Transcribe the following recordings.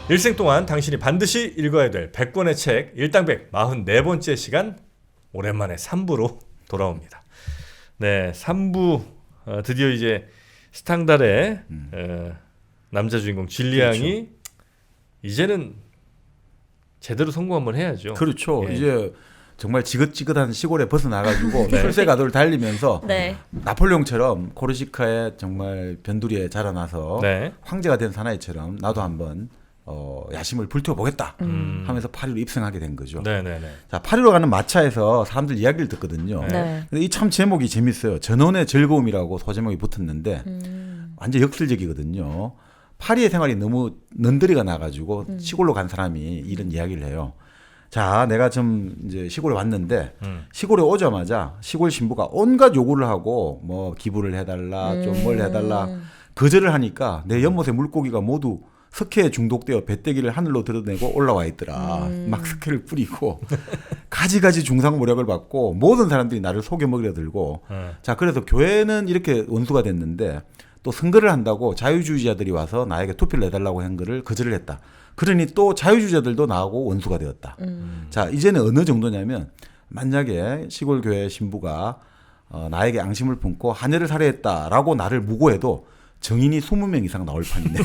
일생 동안 당신이 반드시 읽어야 될 100권의 책 일당백 44번째 시간 오랜만에 3부로 돌아옵니다. 네, 3부 드디어 이제 스탕달의 남자 주인공 진리양이 그렇죠. 이제는 제대로 성공 한번 해야죠. 그렇죠. 예. 이제 정말 지긋지긋한 시골에 벗어나가지고 출세가도를 달리면서 네. 나폴레옹처럼 코르시카의 정말 변두리에 자라나서 네. 황제가 된 사나이처럼 나도 한번 야심을 불태워보겠다 하면서 파리로 입성하게 된 거죠. 네네네. 자, 파리로 가는 마차에서 사람들 이야기를 듣거든요. 네. 근데 이 참 제목이 재밌어요. 전원의 즐거움이라고 소제목이 붙었는데 완전 역설적이거든요. 파리의 생활이 너무 넌더리가 나가지고 시골로 간 사람이 이런 이야기를 해요. 자, 내가 좀 이제 시골에 왔는데 시골에 오자마자 시골 신부가 온갖 요구를 하고 뭐 기부를 해달라, 좀 뭘 해달라 거절을 하니까 내 연못의 물고기가 모두 석회에 중독되어 배때기를 하늘로 드러내고 올라와 있더라. 막 석회를 뿌리고 가지가지 중상모략을 받고 모든 사람들이 나를 속여 먹이려 들고 자, 그래서 교회는 이렇게 원수가 됐는데 또 선거를 한다고 자유주의자들이 와서 나에게 투표를 내달라고 한 거를 거절을 했다. 그러니 또 자유주의자들도 나하고 원수가 되었다. 자, 이제는 어느 정도냐면 만약에 시골 교회 신부가 나에게 앙심을 품고 하녀를 살해했다라고 나를 무고해도 정인이 20명 이상 나올 판이네.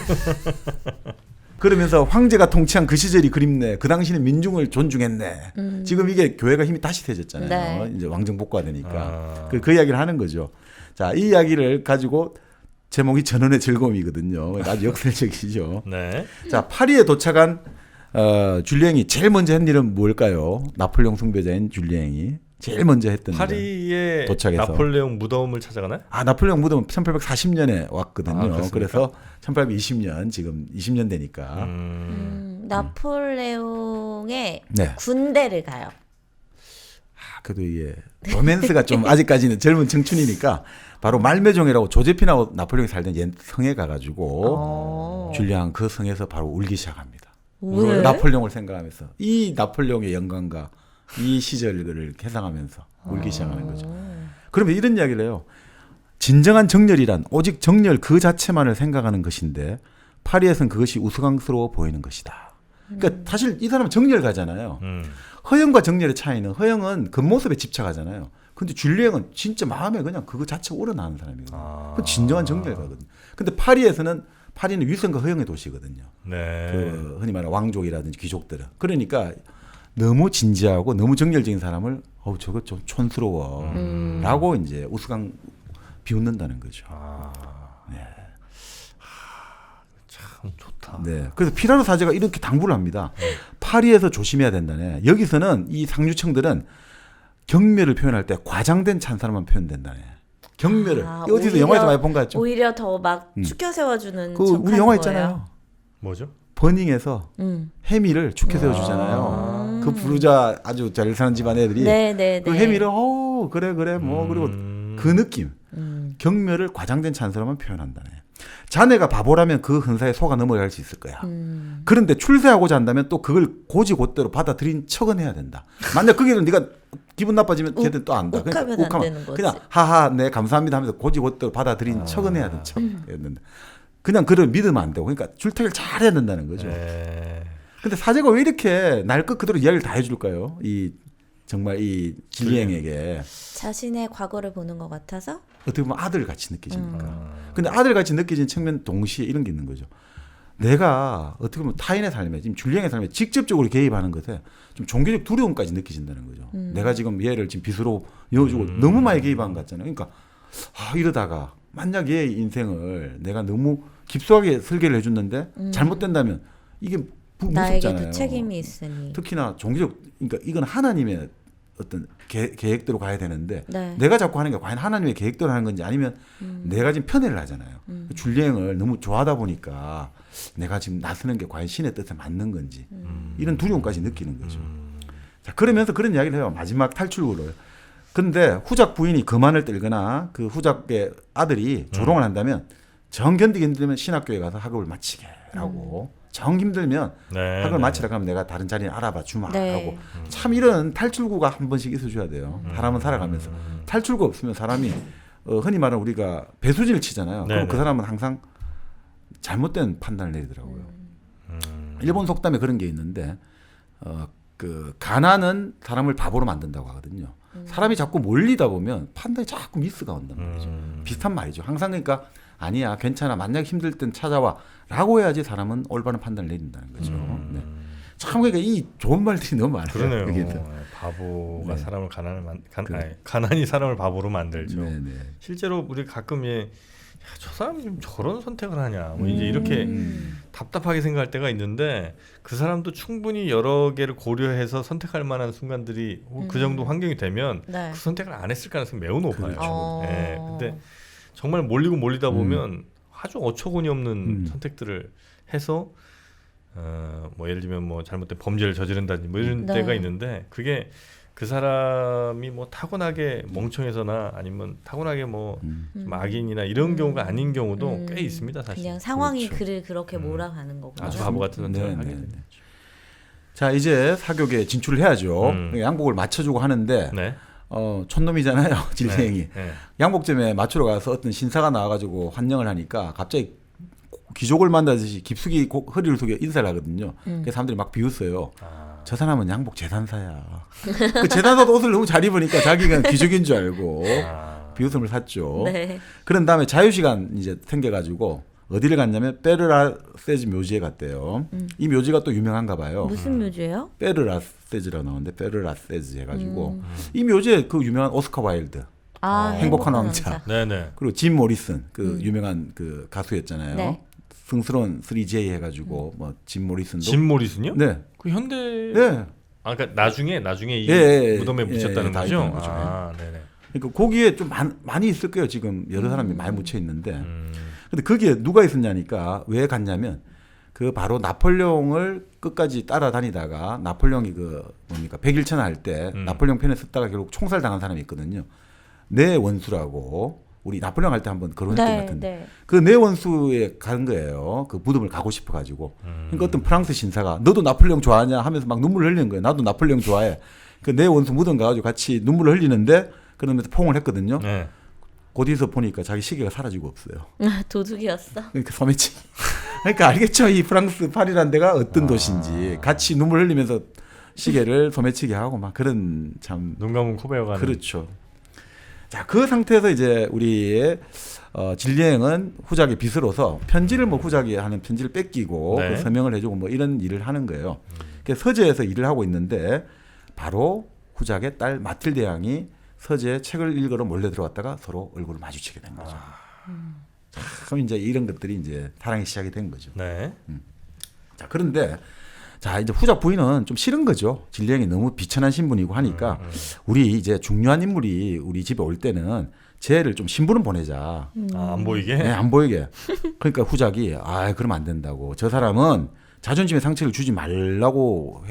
그러면서 황제가 통치한 그 시절이 그립네. 그 당시는 민중을 존중했네. 지금 이게 교회가 힘이 다시 세졌잖아요. 네. 이제 왕정 복구가 되니까. 그 이야기를 하는 거죠. 자, 이 이야기를 가지고 제목이 전원의 즐거움이거든요. 아주 역설적이죠. 네. 자, 파리에 도착한 줄리앵이 제일 먼저 한 일은 뭘까요? 나폴레옹 숭배자인 줄리앵이 제일 먼저 했던 파리에 도착해서. 나폴레옹 무덤을 찾아가나요? 나폴레옹 무덤은 1840년에 왔거든요. 그렇습니까? 그래서 1820년 지금 20년 되니까. 나폴레옹의 네. 군대를 가요. 그래도 이게 로맨스가 좀 아직까지는 젊은 청춘이니까 바로 말메종이라고 조제핀하고 나폴레옹이 살던 옛 성에 가가지고 줄리앙 그 성에서 바로 울기 시작합니다. 왜? 나폴레옹을 생각하면서 이 나폴레옹의 영광과 이 시절을 회상하면서 울기 시작하는 거죠. 그러면 이런 이야기를 해요. 진정한 정열이란 오직 정열 그 자체만을 생각하는 것인데 파리에선 그것이 우스꽝스러워 보이는 것이다. 그러니까 사실 이 사람은 정열가잖아요. 허영과 정열의 차이는 허영은 겉모습에 집착하잖아요. 근데 줄리앵은 진짜 마음에 그냥 그거 자체가 우러나는 사람이거든요. 그 진정한 정열가거든요. 근데 파리는 위선과 허영의 도시거든요. 네. 그 흔히 말하는 왕족이라든지 귀족들은. 그러니까 너무 진지하고 너무 정열적인 사람을 저거 좀 촌스러워 라고 이제 우스꽝 비웃는다는 거죠. 네. 참 좋다. 네. 그래서 피라로 사제가 이렇게 당부를 합니다. 파리에서 조심해야 된다네. 여기서는 이 상류층들은 경멸을 표현할 때 과장된 찬사람만 표현된다네. 경멸을. 어디서 영화에서 많이 본 거 같죠? 오히려 더 막 축혀 세워주는 그 우리 영화 있잖아요. 뭐죠? 버닝에서 해미를 축해 세워주잖아요. 그 부르자 아주 잘 사는 집안 애들이 네네네. 그 해미를 그래 뭐 그리고 그 느낌 경멸을 과장된 찬사람만 표현한다네. 자네가 바보라면 그 흔사에 속아 넘어갈 수 있을 거야. 그런데 출세하고자 한다면 또 그걸 고지곧대로 받아들인 척은 해야 된다. 만약 그게 네가 기분 나빠지면 걔들 또 안다. 욱하면 안 되는 거지. 그냥 하하 네 감사합니다 하면서 고지곧대로 받아들인 척은 해야 된다. 척했는데 그냥 그를 믿으면 안 되고 그러니까 출퇴를 잘 해야 된다는 거죠. 근데 사제가 왜 이렇게 날 것 그대로 이야기를 다 해줄까요? 정말 이 진리앵에게 자신의 과거를 보는 것 같아서 어떻게 보면 아들같이 느껴지니까. 근데 아들같이 느껴지는 측면 동시에 이런 게 있는 거죠. 내가 어떻게 보면 타인의 삶에 지금 줄리앵의 삶에 직접적으로 개입하는 것에 좀 종교적 두려움까지 느껴진다는 거죠. 내가 지금 얘를 지금 빚으로 이어주고 너무 많이 개입한 것 같잖아요. 그러니까 이러다가 만약 얘의 인생을 내가 너무 깊숙하게 설계를 해줬는데 잘못된다면 이게 무섭잖아요. 나에게도 책임이 있으니. 특히나 종교적 그러니까 이건 하나님의 어떤 계획대로 가야 되는데 네. 내가 자꾸 하는 게 과연 하나님의 계획대로 하는 건지 아니면 내가 지금 편애를 하잖아요. 줄리앵을 너무 좋아하다 보니까 내가 지금 나서는 게 과연 신의 뜻에 맞는 건지 이런 두려움까지 느끼는 거죠. 자, 그러면서 그런 이야기를 해요. 마지막 탈출구를. 근데 후작 부인이 거만을 떨거나 그 후작의 아들이 조롱을 한다면 정 견디기 힘들면 신학교에 가서 학업을 마치게 라고 정 힘들면 학을 마치라 그러면 내가 다른 자리를 알아봐 주마 라고 참 이런 탈출구가 한 번씩 있어줘야 돼요. 사람은 살아가면서 탈출구 없으면 사람이 흔히 말하는 우리가 배수진을 치잖아요. 그럼 그 사람은 항상 잘못된 판단을 내리더라고요. 일본 속담에 그런 게 있는데 그 가난은 사람을 바보로 만든다고 하거든요. 사람이 자꾸 몰리다 보면 판단이 자꾸 미스가 온단 말이죠. 비슷한 말이죠. 항상 그러니까 아니야 괜찮아 만약 힘들 땐 찾아와라고 해야지 사람은 올바른 판단을 내린다는 거죠. 네. 참 그러니까 이 좋은 말들이 너무 많아요. 그러네요. 여기서. 바보가 네. 사람을 그래. 가난이 사람을 바보로 만들죠. 네, 네. 실제로 우리 가끔 저 사람이 좀 저런 선택을 하냐 뭐 이제 이렇게 답답하게 생각할 때가 있는데 그 사람도 충분히 여러 개를 고려해서 선택할 만한 순간들이 그 정도 환경이 되면 네. 그 선택을 안 했을 가능성이 매우 높아요. 그렇죠. 예, 근데 정말 몰리다 보면 아주 어처구니 없는 선택들을 해서 뭐 예를 들면 뭐 잘못된 범죄를 저지른다든지 뭐 이런 네. 때가 있는데 그게 그 사람이 뭐 타고나게 멍청해서나 아니면 타고나게 뭐 좀 악인이나 이런 경우가 아닌 경우도 꽤 있습니다, 사실. 그냥 상황이 그렇죠. 그를 그렇게 몰아가는 거구나. 아주 바보 같은 선택을 네, 하게 네, 되죠. 네. 자 이제 사교계에 진출을 해야죠. 양복을 맞춰주고 하는데 네. 촌놈이잖아요 질생이. 네. 네. 양복점에 맞추러 가서 어떤 신사가 나와가지고 환영을 하니까 갑자기 귀족을 만나듯이 깊숙이 허리를 숙여 인사를 하거든요. 그래서 사람들이 막 비웃어요. 저 사람은 양복 재단사야. 그 재단사도 옷을 너무 잘 입으니까 자기가 귀족인 줄 알고 비웃음을 샀죠. 네. 그런 다음에 자유시간 이제 생겨가지고 어디를 갔냐면 베르라세즈 묘지에 갔대요. 이 묘지가 또 유명한가 봐요. 무슨 묘지예요? 베르라세즈라고 나오는데 베르라세즈 해가지고 이 묘지에 그 유명한 오스카 와일드 행복한 왕자. 네네. 그리고 짐 모리슨 그 유명한 그 가수였잖아요. 네. 승스러운 3J 해가지고 뭐 짐 모리슨도 짐 모리슨요? 네. 그 현대. 네. 아 그러니까 나중에 이 예, 무덤에 예, 묻혔다는 다 거죠. 있다는 거죠. 아, 네네. 그러니까 거기에 좀 많이 있을 거예요. 지금 여러 사람이 많이 묻혀 있는데. 근데 거기에 누가 있었냐니까 왜 갔냐면 그 바로 나폴레옹을 끝까지 따라다니다가 나폴레옹이 그 뭡니까 백일천하 할 때 나폴레옹 편에 섰다가 결국 총살 당한 사람이 있거든요. 내 원수라고 우리 나폴레옹 할 때 한번 거론했던 것 같은데 네. 그 내 원수에 간 거예요. 그 무덤을 가고 싶어 가지고. 그러니까 어떤 프랑스 신사가 너도 나폴레옹 좋아하냐 하면서 막 눈물을 흘리는 거예요. 나도 나폴레옹 좋아해. 그 내 원수 무덤 가가지고 같이 눈물을 흘리는데 그러면서 포옹을 했거든요. 네. 거기서 보니까 자기 시계가 사라지고 없어요. 도둑이었어. 그러니까 소매치. 그러니까 알겠죠. 이 프랑스 파리라는 데가 어떤 도시인지 같이 눈물 흘리면서 시계를 소매치게 하고 막 그런 참 눈 감은 코 베어가는. 그렇죠. 자, 그 상태에서 이제 우리의 진리행은 후작의 빚으로서 편지를 뭐 후작이 하는 편지를 뺏기고 네. 그 서명을 해주고 뭐 이런 일을 하는 거예요. 그래서 서재에서 일을 하고 있는데 바로 후작의 딸 마틸데 양이 서재에 책을 읽으러 몰래 들어왔다가 서로 얼굴을 마주치게 된 거죠. 그럼 이제 이런 것들이 이제 사랑이 시작이 된 거죠. 네. 자, 그런데 자, 이제 후작 부인은 좀 싫은 거죠. 진리행이 너무 비천한 신분이고 하니까 우리 이제 중요한 인물이 우리 집에 올 때는 쟤를 좀 신부름 보내자. 아, 안 보이게. 네, 안 보이게. 그러니까 후작이 그러면 안 된다고. 저 사람은 자존심에 상처를 주지 말라고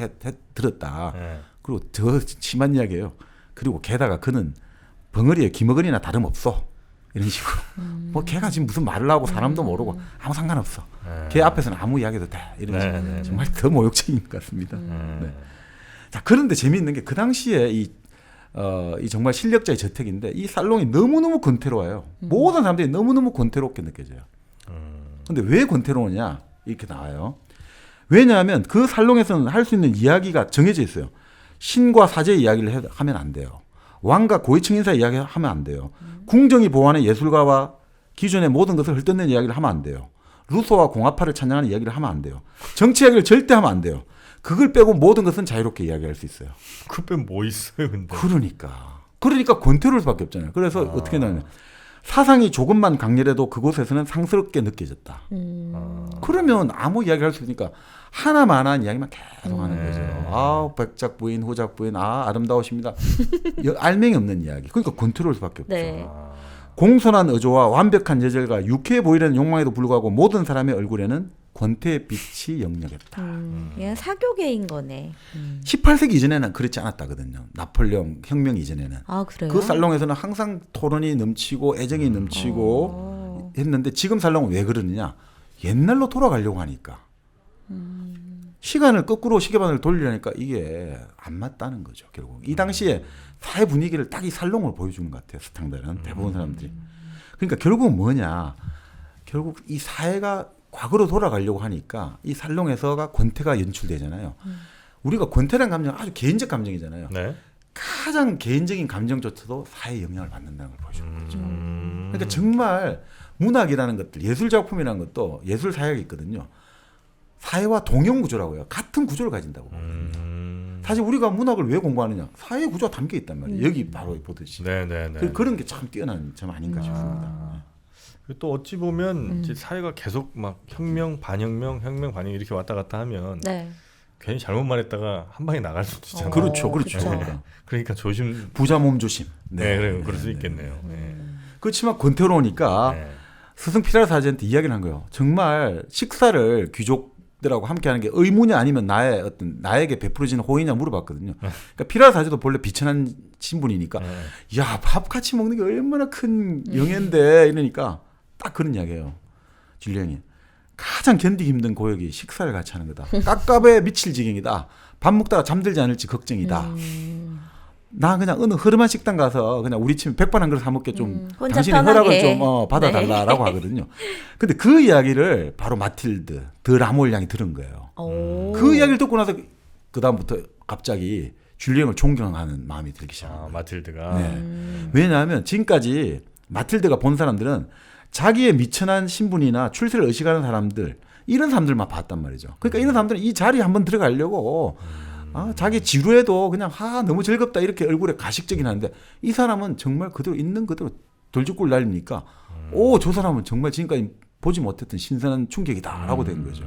들었다. 네. 그리고 더 심한 이야기예요. 그리고 게다가 그는 벙어리에 김어근이나 다름없어. 이런 식으로. 뭐 걔가 지금 무슨 말을 하고 사람도 모르고 아무 상관없어. 걔 앞에서는 아무 이야기도 돼. 이런 식으로. 네. 정말 더 모욕적인 것 같습니다. 네. 자, 그런데 재미있는 게 그 당시에 이 정말 실력자의 저택인데 이 살롱이 너무너무 권태로워요. 모든 사람들이 너무너무 권태롭게 느껴져요. 근데 왜 권태로우냐? 이렇게 나와요. 왜냐하면 그 살롱에서는 할 수 있는 이야기가 정해져 있어요. 신과 사제 이야기를 하면 안 돼요. 왕과 고위층 인사 이야기하면 안 돼요. 궁정이 보호하는 예술가와 기존의 모든 것을 헐뜯는 이야기를 하면 안 돼요. 루소와 공화파를 찬양하는 이야기를 하면 안 돼요. 정치 이야기를 절대 하면 안 돼요. 그걸 빼고 모든 것은 자유롭게 이야기할 수 있어요. 그 빼면 뭐 있어요, 근데. 그러니까 권태로울 수밖에 없잖아요. 그래서 어떻게 나냐. 사상이 조금만 강렬해도 그곳에서는 상스럽게 느껴졌다. 그러면 아무 이야기를 할 수 있으니까 하나만한 이야기만 계속 하는 거죠. 백작 부인, 후작 부인, 아름다우십니다. 알맹이 없는 이야기. 그러니까 권태로울 수밖에 없죠. 네. 공손한 의조와 완벽한 예절과 유쾌해 보이려는 욕망에도 불구하고 모든 사람의 얼굴에는 권태의 빛이 역력했다. 그냥 사교계인 거네. 18세기 이전에는 그렇지 않았다거든요. 나폴레옹 혁명 이전에는. 아 그래요? 그 살롱에서는 항상 토론이 넘치고 애정이 넘치고 했는데 지금 살롱은 왜 그러느냐? 옛날로 돌아가려고 하니까. 시간을 거꾸로 시계반을 돌리려니까 이게 안 맞다는 거죠. 결국 이 당시에 사회 분위기를 딱 이 살롱을 보여주는 것 같아요. 스탕들은 대부분 사람들이. 그러니까 결국은 뭐냐? 결국 이 사회가 과거로 돌아가려고 하니까 이 살롱에서가 권태가 연출되잖아요. 우리가 권태란 감정 아주 개인적 감정이잖아요. 네. 가장 개인적인 감정조차도 사회에 영향을 받는다는 걸 보여주는 거죠. 음. 그러니까 정말 문학이라는 것들, 예술 작품이라는 것도 예술 사회가 있거든요. 사회와 동형 구조라고요. 같은 구조를 가진다고. 사실 우리가 문학을 왜 공부하느냐? 사회 구조가 담겨 있단 말이에요. 여기 바로 보듯이. 네네네. 그런 게 참 뛰어난 점 아닌가 싶습니다. 그리고 또 어찌 보면 이제 사회가 계속 막 혁명, 반혁명, 혁명, 반혁 이렇게 왔다 갔다 하면 네. 괜히 잘못 말했다가 한 방에 나갈 수도 있잖아요. 그렇죠, 그쵸. 그러니까 조심. 부자 몸 조심. 네, 그래 그럴 수 있겠네요. 네. 그렇지만 권태로우니까 네. 스승 피라르 사제한테 이야기를 한 거예요. 정말 식사를 귀족들하고 함께 하는 게 의무냐 아니면 나에게 베풀어지는 호의냐 물어봤거든요. 그러니까 피라르 사제도 본래 비천한 신분이니까 네. 야, 밥 같이 먹는 게 얼마나 큰 영예인데 이러니까 딱 그런 이야기예요. 줄리앙이 가장 견디기 힘든 고역이 식사를 같이 하는 거다. 깝깝에 미칠 지경이다. 밥 먹다가 잠들지 않을지 걱정이다. 나 그냥 어느 흐름한 식당 가서 그냥 우리 집에 백반 한 그릇 사 먹게 좀 혼자 당신의 편하게. 허락을 좀 받아달라라고 하거든요. 근데 그 이야기를 바로 마틸드 드 라몰 양이 들은 거예요. 그 이야기를 듣고 나서 그 다음부터 갑자기 줄리앙을 존경하는 마음이 들기 시작한 거예요. 마틸드가. 네. 왜냐하면 지금까지 마틸드가 본 사람들은 자기의 미천한 신분이나 출세를 의식하는 사람들 이런 사람들만 봤단 말이죠. 그러니까 이런 사람들은 이 자리에 한번 들어가려고 자기 지루해도 그냥 너무 즐겁다 이렇게 얼굴에 가식적인 하는데 이 사람은 정말 그대로 있는 그대로 돌직구를 날리니까 저 사람은 정말 지금까지 보지 못했던 신선한 충격이다라고 된 거죠.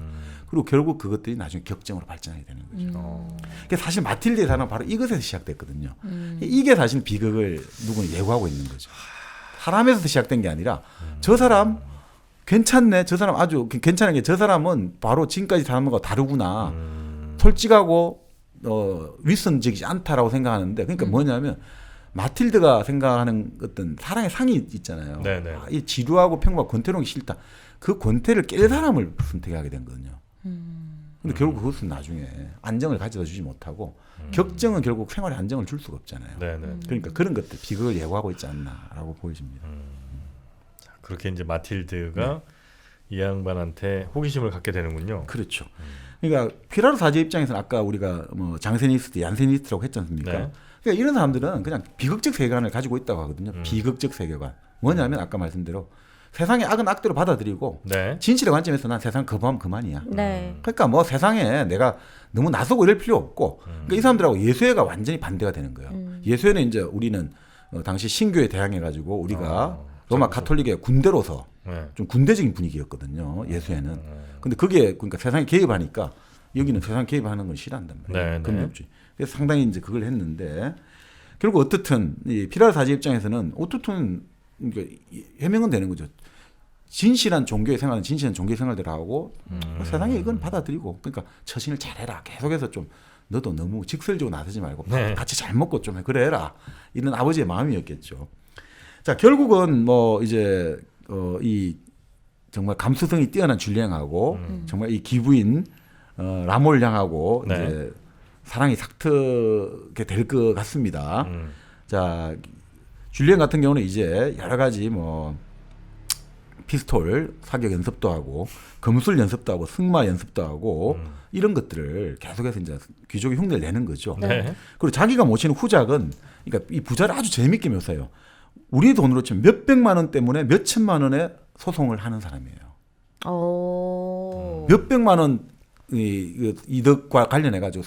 그리고 결국 그것들이 나중에 격정으로 발전하게 되는 거죠. 그러니까 사실 마틸드의 사랑은 바로 이것에서 시작됐거든요. 이게 사실 비극을 누구는 예고하고 있는 거죠. 사람에서 시작된 게 아니라 저 사람 괜찮네. 저 사람 아주 괜찮은 게 저 사람은 바로 지금까지 사람과 다르구나. 솔직하고 윗선적이지 않다라고 생각하는데 그러니까 뭐냐면 마틸드가 생각하는 어떤 사랑의 상이 있잖아요. 네네. 이 지루하고 평범하고 권태로운 게 싫다. 그 권태를 깰 사람을 선택하게 된 거거든요. 근데 결국 그것은 나중에 안정을 가져다 주지 못하고 격정은 결국 생활에 안정을 줄 수가 없잖아요. 네네. 그러니까 그런 것들 비극을 예고하고 있지 않나라고 보여집니다. 그렇게 이제 마틸드가 이 양반한테 호기심을 갖게 되는군요. 그렇죠. 그러니까 피라르 사제 입장에서는 아까 우리가 뭐 장세니스트, 얀세니스트라고 했지 않습니까? 네. 그러니까 이런 사람들은 그냥 비극적 세계관을 가지고 있다고 하거든요. 비극적 세계관. 뭐냐면 아까 말씀대로 세상의 악은 악대로 받아들이고 네. 진실의 관점에서 난 세상 거부하면 그만이야. 네. 그러니까 뭐 세상에 내가 너무 나서고 이럴 필요 없고 그러니까 이 사람들하고 예수회가 완전히 반대가 되는 거예요. 예수회는 이제 우리는 당시 신교에 대항해가지고 우리가 로마 가톨릭의 군대로서 네. 좀 군대적인 분위기였거든요. 예수회는. 근데 그게 그러니까 세상에 개입하니까 여기는 세상 개입하는 건 싫어한단 말이에요. 네, 네. 금욕주의. 그래서 상당히 이제 그걸 했는데 결국 어떻든 이 피라르 사제 입장에서는 어떻든 그러니까 해명은 되는 거죠. 진실한 종교의 생활은 진실한 종교의 생활대로 하고 세상에 이건 받아들이고 그러니까 처신을 잘해라. 계속해서 좀 너도 너무 직설적으로 나서지 말고 네. 같이 잘 먹고 좀 그래 해라. 이런 아버지의 마음이었겠죠. 자 결국은 뭐 이제 이 정말 감수성이 뛰어난 줄리앙하고 정말 이 기부인 라몰 양하고 네. 이제 사랑이 삭트게 될 것 같습니다. 자 줄리앙 같은 경우는 이제 여러 가지 뭐 피스톨 사격 연습도 하고 검술 연습도 하고 승마 연습도 하고 이런 것들을 계속해서 이제 귀족의 흉내를 내는 거죠. 네. 그리고 자기가 모시는 후작은 그러니까 이 부자를 아주 재밌게 묘사해요. 우리 돈으로 치면 몇백만 원 때문에 몇천만 원의 소송을 하는 사람이에요. 몇백만 원 이득과 관련해 가지고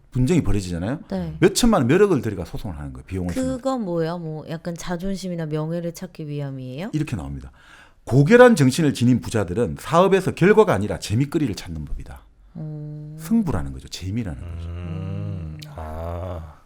분쟁이 벌어지잖아요. 네. 몇천만 원, 몇억을 들여가 소송을 하는 거예요. 비용을 쓰는. 그건 뭐야? 뭐 약간 자존심이나 명예를 찾기 위함이에요? 이렇게 나옵니다. 고결한 정신을 지닌 부자들은 사업에서 결과가 아니라 재미거리를 찾는 법이다. 승부라는 거죠. 재미라는 거죠.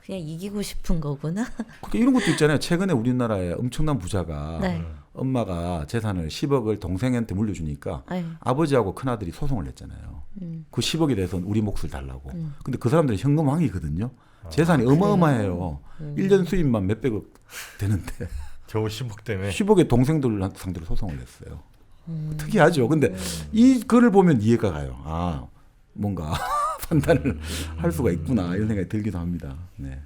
그냥 이기고 싶은 거구나. 그러니까 이런 것도 있잖아요. 최근에 우리나라에 엄청난 부자가 네. 엄마가 재산을 10억을 동생한테 물려주니까 네. 아버지하고 큰아들이 소송을 냈잖아요. 그 10억에 대해서 우리 몫을 달라고. 근데 그 사람들은 현금왕이거든요. 재산이 어마어마해요. 1년 수입만 몇백억 되는데 겨우 10억 때문에. 10억의 동생들 상대로 소송을 냈어요. 특이하죠. 근데 이 글을 보면 이해가 가요. 뭔가 판단을 할 수가 있구나 이런 생각이 들기도 합니다. 네.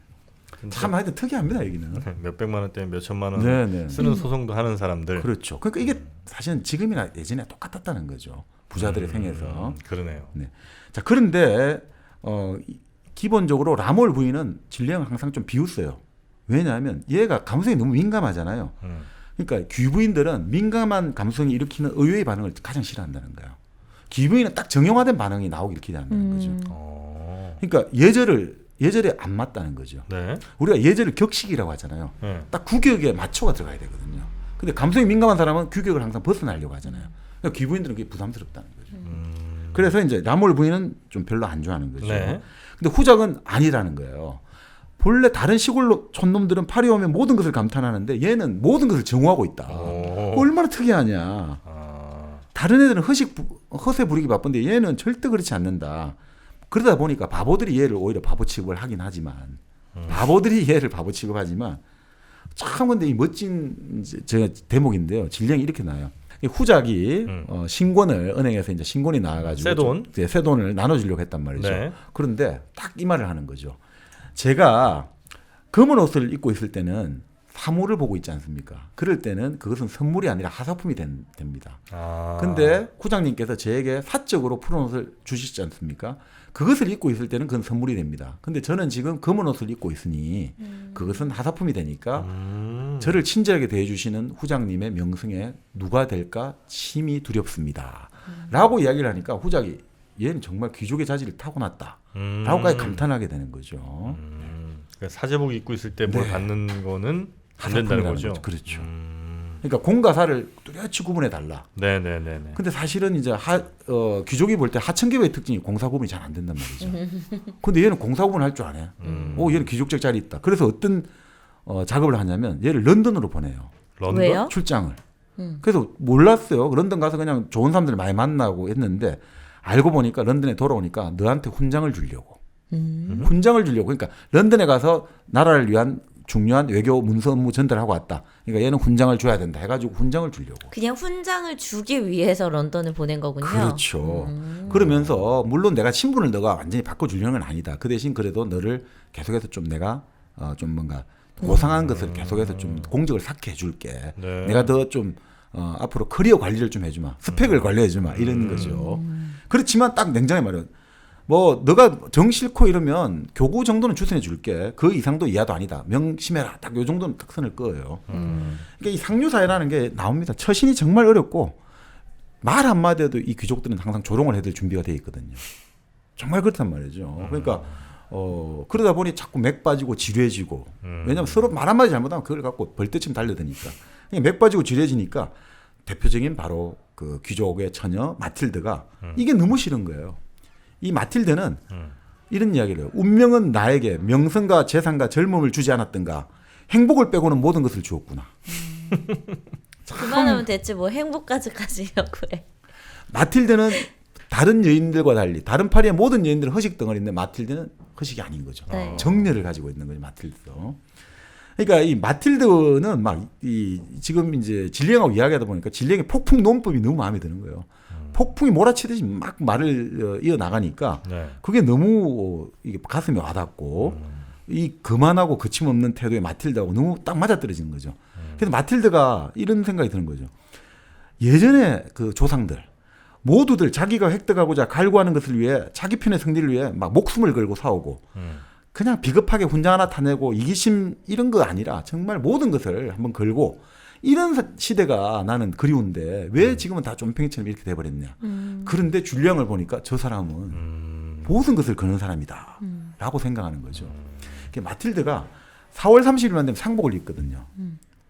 참 하여튼 특이합니다 여기는. 몇백만 원 때문에 몇천만 원 네네. 쓰는 소송도 하는 사람들. 그렇죠. 그러니까 이게 사실은 지금이나 예전에 똑같았다는 거죠. 부자들의 생에서. 그러네요. 네. 자, 그런데 기본적으로 라몰 부인은 진리형을 항상 좀 비웃어요. 왜냐하면 얘가 감성이 너무 민감하잖아요. 그러니까 귀부인들은 민감한 감성이 일으키는 의외의 반응을 가장 싫어한다는 거예요. 귀부인은 딱 정형화된 반응이 나오기 일으키지 않는 거죠. 그러니까 예절에 안 맞다는 거죠. 네. 우리가 예절을 격식이라고 하잖아요. 네. 딱 규격에 맞춰가 들어가야 되거든요. 근데 감성이 민감한 사람은 규격을 항상 벗어나려고 하잖아요. 그러니까 귀부인들은 그게 부담스럽다는 거죠. 그래서 이제 라몰 부인은 좀 별로 안 좋아하는 거죠. 네. 근데 후작은 아니라는 거예요. 본래 다른 시골 촌놈들은 파리에 오면 모든 것을 감탄하는데 얘는 모든 것을 정오하고 있다. 얼마나 특이하냐. 다른 애들은 허세 부리기 바쁜데 얘는 절대 그렇지 않는다. 그러다 보니까 바보들이 얘를 오히려 바보 취급을 하긴 하지만 바보들이 얘를 바보 취급하지만 참 근데 이 멋진 제가 대목인데요. 진령이 이렇게 나와요. 이 후작이 신권을 은행에서 이제 신권이 나와가지고 새 돈을 나눠주려고 했단 말이죠. 네. 그런데 딱 이 말을 하는 거죠. 제가 검은 옷을 입고 있을 때는 사물을 보고 있지 않습니까? 그럴 때는 그것은 선물이 아니라 하사품이 됩니다. 근데 후장님께서 저에게 사적으로 푸른 옷을 주시지 않습니까? 그것을 입고 있을 때는 그건 선물이 됩니다. 근데 저는 지금 검은 옷을 입고 있으니 그것은 하사품이 되니까 저를 친절하게 대해주시는 후장님의 명성에 누가 될까 심히 두렵습니다. 라고 이야기를 하니까 후작이 얘는 정말 귀족의 자질이 타고났다. 라고까지 감탄하게 되는 거죠. 그러니까 사제복 입고 있을 때 뭘 네. 받는 거는 안 된다는 거죠. 그렇죠. 그러니까 공과 사를 뚜렷이 구분해 달라. 네네네. 근데 사실은 이제 귀족이 볼 때 하층계의 특징이 공사 구분이 잘 안 된단 말이죠. 근데 얘는 공사 구분을 할 줄 아네. 얘는 귀족적 자리 있다. 그래서 어떤 작업을 하냐면 얘를 런던으로 보내요. 런던? 왜요? 출장을. 그래서 몰랐어요. 런던 가서 그냥 좋은 사람들 많이 만나고 했는데 알고 보니까 런던에 돌아오니까 너한테 훈장을 주려고. 훈장을 주려고. 그러니까 런던에 가서 나라를 위한 중요한 외교 문서 업무 전달하고 왔다. 그러니까 얘는 훈장을 줘야 된다 해가지고 훈장을 주려고. 그냥 훈장을 주기 위해서 런던을 보낸 거군요. 그렇죠. 그러면서 물론 내가 신분을 너가 완전히 바꿔주려는 건 아니다. 그 대신 그래도 너를 계속해서 좀 내가 좀 뭔가 고상한 것을 계속해서 좀 공적을 쌓게 해줄게. 네. 내가 더 좀 앞으로 커리어 관리를 좀 해주마. 스펙을 관리해주마. 이런 거죠. 그렇지만 딱 냉정히 말해. 뭐 너가 정 싫고 이러면 교구 정도는 추천해 줄게. 그 이상도 이하도 아니다. 명심해라. 딱 요 정도는 딱 선을 그어요. 그러니까 이 상류사회라는 게 나옵니다. 처신이 정말 어렵고 말 한마디 해도 이 귀족들은 항상 조롱을 해줄 준비가 돼 있거든요. 정말 그렇단 말이죠. 그러니까 그러다 보니 자꾸 맥 빠지고 지루해지고 왜냐하면 서로 말 한마디 잘못하면 그걸 갖고 벌떼처럼 달려드니까 맥 빠지고 지루해지니까 대표적인 바로 그 귀족의 처녀 마틸드가 이게 너무 싫은 거예요. 이 마틸드는 이런 이야기를 해요. 운명은 나에게 명성과 재산과 젊음을 주지 않았던가 행복을 빼고는 모든 것을 주었구나. 그만하면 대체 뭐 행복까지 가지려고 해. 마틸드는 다른 여인들과 달리 다른 파리의 모든 여인들은 허식 덩어리인데 마틸드는 허식이 아닌 거죠. 네. 정열을 가지고 있는 거죠. 마틸드도. 그러니까 이 마틸드는 막 이 지금 이제 진리형하고 이야기하다 보니까 진리형의 폭풍 논법이 너무 마음에 드는 거예요. 폭풍이 몰아치듯이 막 말을 이어 나가니까 네. 그게 너무 이게 가슴에 와닿고 이 거만하고 거침없는 태도의 마틸드하고 너무 딱 맞아떨어지는 거죠. 그래서 마틸드가 이런 생각이 드는 거죠. 예전에 그 조상들 모두들 자기가 획득하고자 갈구하는 것을 위해 자기 편의 승리를 위해 막 목숨을 걸고 싸우고 그냥 비겁하게 훈장 하나 타내고 이기심 이런 거 아니라 정말 모든 것을 한번 걸고 이런 시대가 나는 그리운데 왜 지금은 다 좀팽이처럼 이렇게 돼버렸냐. 그런데 줄리앙을 보니까 저 사람은 모든 것을 거는 사람이다 라고 생각하는 거죠. 마틸드가 4월 30일만 되면 상복을 입거든요.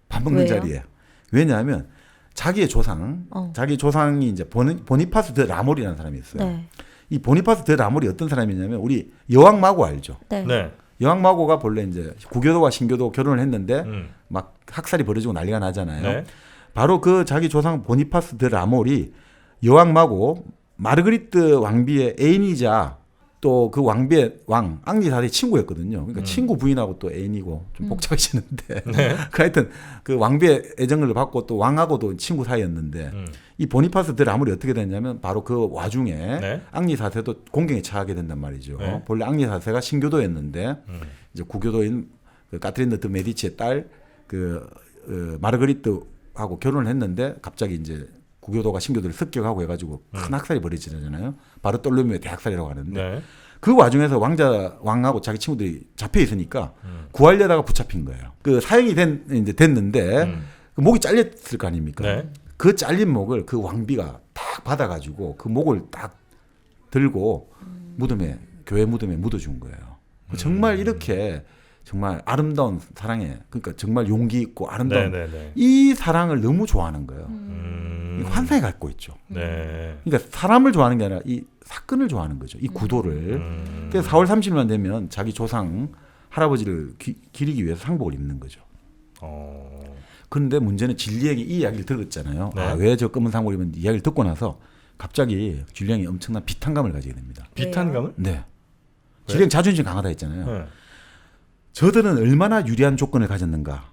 밥 먹는 왜요? 자리에. 왜냐하면 자기의 조상, 자기 조상이 이제 보니파스 드 라몰이라는 사람이 있어요. 네. 이 보니파스 드 라몰이 어떤 사람이냐면 우리 여왕 마고 알죠? 네. 네. 여왕 마고가 본래 이제 구교도와 신교도 결혼을 했는데 막 학살이 벌어지고 난리가 나잖아요. 네. 바로 그 자기 조상 보니파스 드 라몰이 여왕 마고 마르그리트 왕비의 애인이자 또 그 왕비의 왕 앙리 4세의 친구였거든요. 그러니까 친구 부인하고 또 애인이고 좀 복잡해지는데 그 하여튼 그 왕비의 애정을 받고 또 왕하고도 친구 사이였는데 이 보니파스 드 라몰이 어떻게 됐냐면 바로 그 와중에 네. 앙리 4세도 공경에 처하게 된단 말이죠. 네. 본래 앙리 4세가 신교도였는데 이제 구교도인 그 카트린 드 메디치의 딸 그 마르그리트하고 결혼을 했는데 갑자기 이제 구교도가 신교도를 습격하고 해가지고 큰 학살이 벌어지잖아요. 바르톨로메오 대학살이라고 하는데 네. 그 와중에서 왕하고 자기 친구들이 잡혀 있으니까 구하려다가 붙잡힌 거예요. 그 사형이 이제 됐는데 그 목이 잘렸을 거 아닙니까? 네. 그 잘린 목을 그 왕비가 딱 받아가지고 그 목을 딱 들고 교회 무덤에 묻어준 거예요. 정말 이렇게 정말 아름다운 사랑에 그러니까 정말 용기 있고 아름다운 네. 이 사랑을 너무 좋아하는 거예요. 환상에 갖고 있죠. 네. 그러니까 사람을 좋아하는 게 아니라 이 사건을 좋아하는 거죠. 이 구도를. 그래서 4월 30일만 되면 자기 조상 할아버지를 기리기 위해서 상복을 입는 거죠. 그런데 문제는 진리에게 이 이야기를 들었잖아요. 네. 아, 왜 저 검은 상복을 입은 이야기를 듣고 나서 갑자기 진리형이 엄청난 비탄감을 가지게 됩니다. 비탄감을? 네. 진리형 자존심 강하다 했잖아요. 네. 저들은 얼마나 유리한 조건을 가졌는가.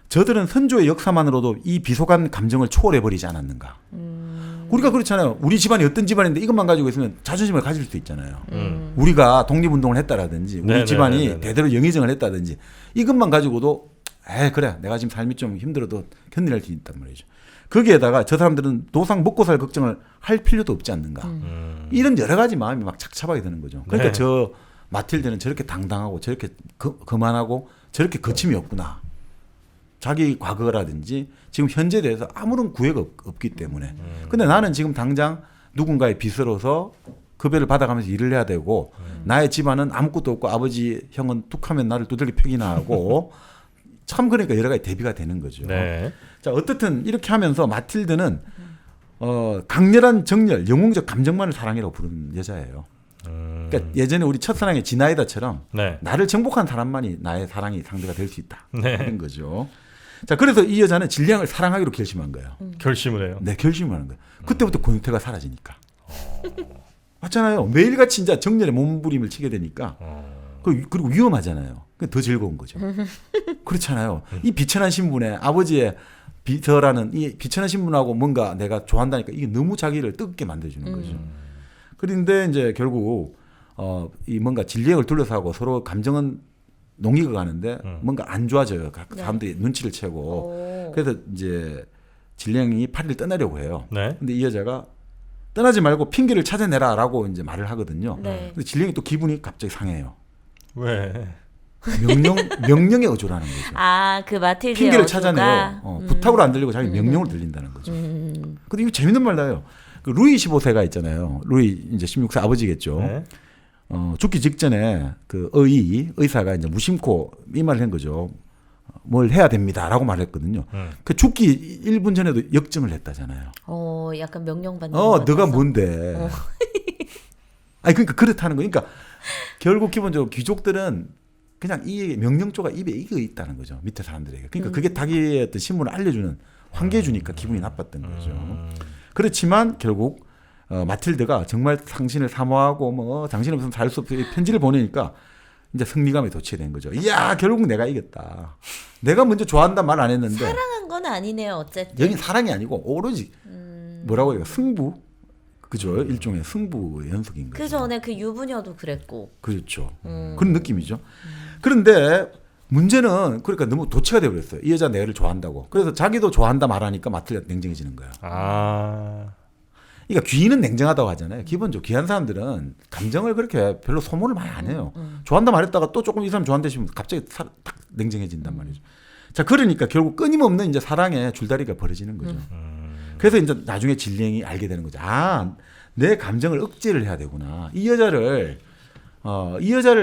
저들은 선조의 역사만으로도 이 비속한 감정을 초월해버리지 않았는가. 우리가 그렇잖아요. 우리 집안이 어떤 집안인데 이것만 가지고 있으면 자존심을 가질 수도 있잖아요. 우리가 독립운동을 했다라든지 우리 네네네네네. 집안이 대대로 영의정을 했다든지 이것만 가지고도 그래 내가 지금 삶이 좀 힘들어도 견딜 수 있단 말이죠. 거기에다가 저 사람들은 노상 먹고 살 걱정을 할 필요도 없지 않는가. 이런 여러 가지 마음이 막 착잡하게 되는 거죠. 그러니까 네. 저 마틸드는 저렇게 당당하고 저렇게 거만하고 저렇게 거침이 없구나. 자기 과거라든지 지금 현재에 대해서 아무런 구애가 없기 때문에. 근데 나는 지금 당장 누군가의 빚으로서 급여를 받아가면서 일을 해야 되고 나의 집안은 아무것도 없고 아버지 형은 툭하면 나를 두들겨 패기나 하고 참 그러니까 여러 가지 대비가 되는 거죠. 네. 자 어떻든 이렇게 하면서 마틸드는 강렬한 정열, 영웅적 감정만을 사랑이라고 부르는 여자예요. 그러니까 예전에 우리 첫사랑의 지나이다처럼 네. 나를 정복한 사람만이 나의 사랑이 상대가 될 수 있다. 네. 이런 거죠. 자 그래서 이 여자는 진량을 사랑하기로 결심한 거예요. 결심을 해요. 네, 결심을 하는 거예요. 그때부터 권태가 사라지니까. 맞잖아요. 매일같이 진짜 정열의 몸부림을 치게 되니까. 그리고 위험하잖아요. 더 즐거운 거죠. 그렇잖아요. 이 비천한 신분에 아버지의 비서라는 이 비천한 신분하고 뭔가 내가 좋아한다니까 이게 너무 자기를 뜨겁게 만들어주는 거죠. 그런데 이제 결국 이 뭔가 진리형을 둘러싸고 서로 감정은 농익어 가는데 뭔가 안 좋아져요. 사람들이 눈치를 채고. 그래서 이제 진리형이 파리를 떠나려고 해요. 네. 근데 이 여자가 떠나지 말고 핑계를 찾아내라라고 이제 말을 하거든요. 네. 근데 진리형이 또 기분이 갑자기 상해요. 왜? 명령에 어조라는 거죠. 아, 그 마틸드의 핑계를 어조가? 찾아내요. 부탁으로 안 들리고 자기 명령으로 들린다는 거죠. 근데 이거 재밌는 말 나요. 그 루이 15세가 있잖아요. 루이 이제 16세 아버지겠죠. 네. 죽기 직전에 그 의사가 이제 무심코 이 말을 한 거죠. 뭘 해야 됩니다라고 말했거든요. 그 죽기 1분 전에도 역정을 했다잖아요. 약간 명령받는 것 너가 같아서. 뭔데? 아니 그러니까 그렇다는 거. 그러니까 결국 기본적으로 귀족들은 그냥 이 명령조가 입에 익어 있다는 거죠. 밑에 사람들에게. 그러니까 그게 자기의 어떤 신분을 알려주는 환기해주니까 기분이 나빴던 거죠. 그렇지만 결국 마틸드가 정말 당신을 사모하고 뭐 당신 없으면 살 수 없어 편지를 보내니까 이제 승리감에 도취된 거죠. 이야 결국 내가 이겼다. 내가 먼저 좋아한다 말 안 했는데 사랑한 건 아니네요. 어쨌든. 여기 사랑이 아니고 오로지 뭐라고 해요? 승부. 그죠? 일종의 승부의 연속인 거죠. 그 전에 그 유부녀도 그랬고. 그렇죠. 그런 느낌이죠. 그런데 문제는 그러니까 너무 도취가 되어버렸어요. 이 여자 내를 좋아한다고. 그래서 자기도 좋아한다 말하니까 마틸다가 냉정해지는 거예요. 그러니까 귀인은 냉정하다고 하잖아요. 기본적으로 귀한 사람들은 감정을 그렇게 별로 소모를 많이 안 해요. 좋아한다 말했다가 또 조금 이 사람 좋아한다 싶으면 갑자기 딱 냉정해진단 말이죠. 자, 그러니까 결국 끊임없는 이제 사랑의 줄다리가 벌어지는 거죠. 그래서 이제 나중에 진리행이 알게 되는 거죠. 아, 내 감정을 억제를 해야 되구나. 이 여자를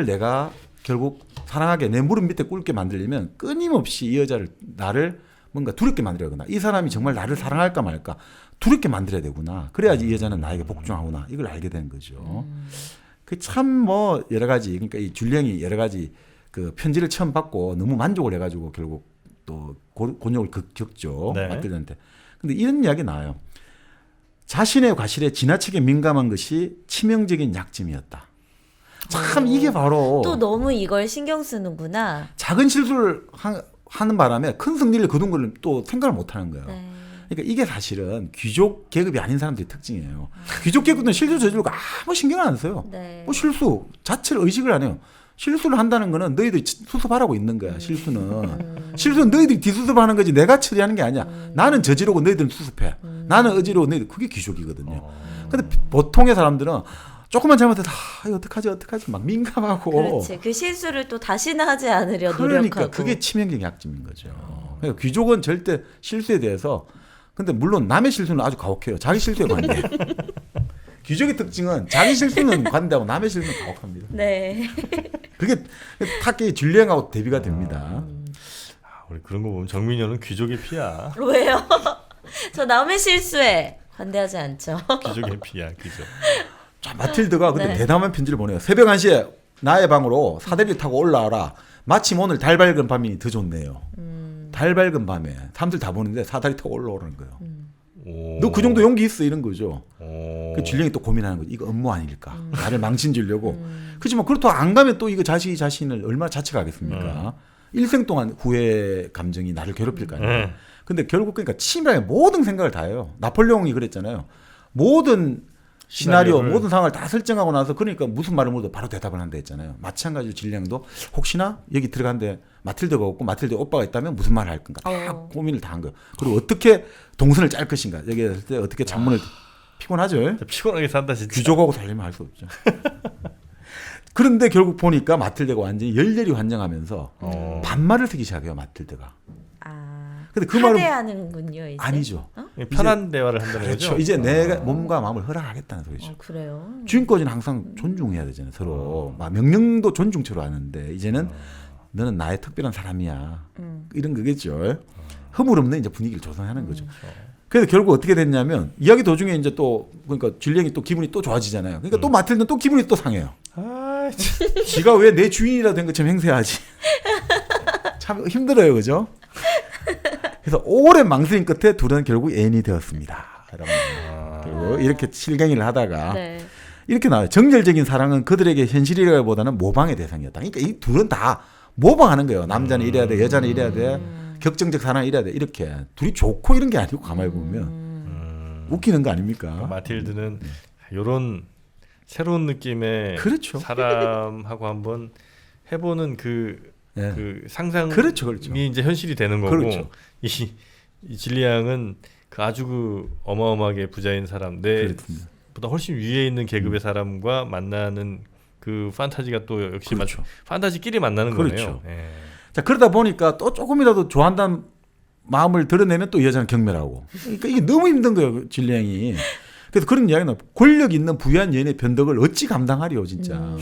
내가 결국 사랑하게 내 무릎 밑에 꿇게 만들려면 끊임없이 이 여자를 나를 뭔가 두렵게 만들어야 되구나. 이 사람이 정말 나를 사랑할까 말까 두렵게 만들어야 되구나. 그래야지 이 여자는 나에게 복종하구나. 이걸 알게 되는 거죠. 그 참 뭐 여러 가지 그러니까 이 줄리앵이 여러 가지 그 편지를 처음 받고 너무 만족을 해가지고 결국 또 곤욕을 겪죠. 네. 마틸다한테. 근데 이런 이야기 나와요. 자신의 과실에 지나치게 민감한 것이 치명적인 약점이었다. 참 이게 바로 또 너무 이걸 신경 쓰는구나. 작은 실수를 하는 바람에 큰 승리를 거둔 걸 또 생각을 못 하는 거예요. 네. 그러니까 이게 사실은 귀족 계급이 아닌 사람들의 특징이에요. 귀족 계급은 실수 저지르고 아무 신경 안 써요. 네. 뭐 실수 자체를 의식을 안 해요. 실수를 한다는 거는 너희들이 수습하라고 있는 거야. 실수는 너희들이 뒤수습하는 거지 내가 처리하는 게 아니야. 나는 저지르고 너희들은 수습해. 나는 어지르고 너희들 그게 귀족이거든요. 근데 보통의 사람들은 조금만 잘못해도 이거 어떡하지 막 민감하고. 그렇지. 그 실수를 또 다시는 하지 않으려 그러니까 노력하고. 그게 치명적인 약점인 거죠. 그러니까 귀족은 절대 실수에 대해서 근데 물론 남의 실수는 아주 가혹해요. 자기 실수에 관대해요. 귀족의 특징은 자기 실수는 관대하고 남의 실수는 가혹합니다. 네. 그게 타케의 줄리앵하고 대비가 됩니다. 우리 그런 거 보면 정민현은 귀족의 피야. 왜요? 저 남의 실수에 관대하지 않죠. 귀족의 피야, 귀족. 자, 마틸드가 근데 네. 대담한 편지를 보내요. 새벽 1시에 나의 방으로 사다리를 타고 올라와라. 마침 오늘 달 밝은 밤이 더 좋네요. 달 밝은 밤에 사람들 다 보는데 사다리 타고 올라오라는 거예요. 너 그 정도 용기 있어 이런 거죠. 그 줄리앵이 또 고민하는 거죠. 이거 업무 아닐까? 나를 망신 주려고. 그렇지만 그렇다고 안 가면 또 이거 자신을 얼마나 자책하겠습니까? 일생 동안 후회 감정이 나를 괴롭힐 거 아니에요. 근데 결국 그러니까 치밀하게 모든 생각을 다 해요. 나폴레옹이 그랬잖아요. 모든 시나리오, 시나리오를. 모든 상황을 다 설정하고 나서 그러니까 무슨 말을 물어도 바로 대답을 한다 했잖아요. 마찬가지로 질량도 혹시나 여기 들어간데 마틸드가 없고 마틸드 오빠가 있다면 무슨 말을 할 건가 다 고민을 다 한 거예요. 그리고 어떻게 동선을 짤 것인가 여기 했을 때 어떻게 장문을 피곤하죠. 피곤하게 산다 진짜. 귀족하고 살려면 할 수 없죠. 그런데 결국 보니까 마틸드가 완전히 열렬히 환장하면서 반말을 쓰기 시작해요. 마틸드가. 근데 그 말은 하대하는군요. 이제. 아니죠. 편한 대화를 한다는 그렇죠. 거죠. 이제 내가 몸과 마음을 허락하겠다는 소리죠. 그래요. 지금까지는 항상 존중해야 되잖아요. 서로 막 명령도 존중처로 하는데 이제는 너는 나의 특별한 사람이야. 이런 거겠죠. 허물없는 이제 분위기를 조성하는 거죠. 그래서 결국 어떻게 됐냐면 이야기 도중에 이제 또 그러니까 줄리앵이 또 기분이 또 좋아지잖아요. 그러니까 또 마틸드는 또 기분이 또 상해요. 지가 왜 내 주인이라 된 것처럼 행세하지? 참 힘들어요, 그죠? 그래서 오랜 망설임 끝에 둘은 결국 애인이 되었습니다. 그리고 이렇게 실갱이를 하다가 네. 이렇게 나와요. 정열적인 사랑은 그들에게 현실이라기보다는 모방의 대상이었다. 그러니까 이 둘은 다 모방하는 거예요. 남자는 이래야 돼, 여자는 이래야 돼, 격정적 사랑은 이래야 돼. 이렇게 둘이 좋고 이런 게 아니고 가만히 보면 웃기는 거 아닙니까? 마틸드는 이런 새로운 느낌의 그렇죠. 사람하고 한번 해보는 그 상상이 그렇죠. 이제 현실이 되는 거고 그렇죠. 이 진리양은 그 아주 그 어마어마하게 부자인 사람 내보다 훨씬 위에 있는 계급의 사람과 만나는 그 판타지가 또 역시 그렇죠. 판타지끼리 만나는 그렇죠. 거네요. 예. 자 그러다 보니까 또 조금이라도 좋아한다는 마음을 드러내면 또 여자는 경멸하고. 그러니까 이게 너무 힘든 거예요, 진리양이. 그래서 그런 이야기는 권력 있는 부유한 연의 변덕을 어찌 감당하리요, 진짜.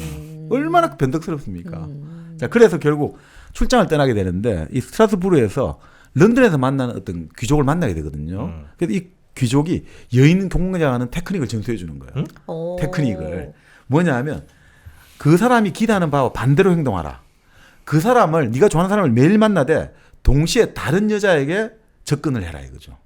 얼마나 변덕스럽습니까? 자 그래서 결국 출장을 떠나게 되는데 이 스트라스부르에서 런던에서 만나는 어떤 귀족을 만나게 되거든요. 그래서 이 귀족이 여인 공략하는 테크닉을 전수해 주는 거예요. 테크닉을 뭐냐면 그 사람이 기대하는 바와 반대로 행동하라. 그 사람을 네가 좋아하는 사람을 매일 만나되 동시에 다른 여자에게 접근을 해라 이거죠.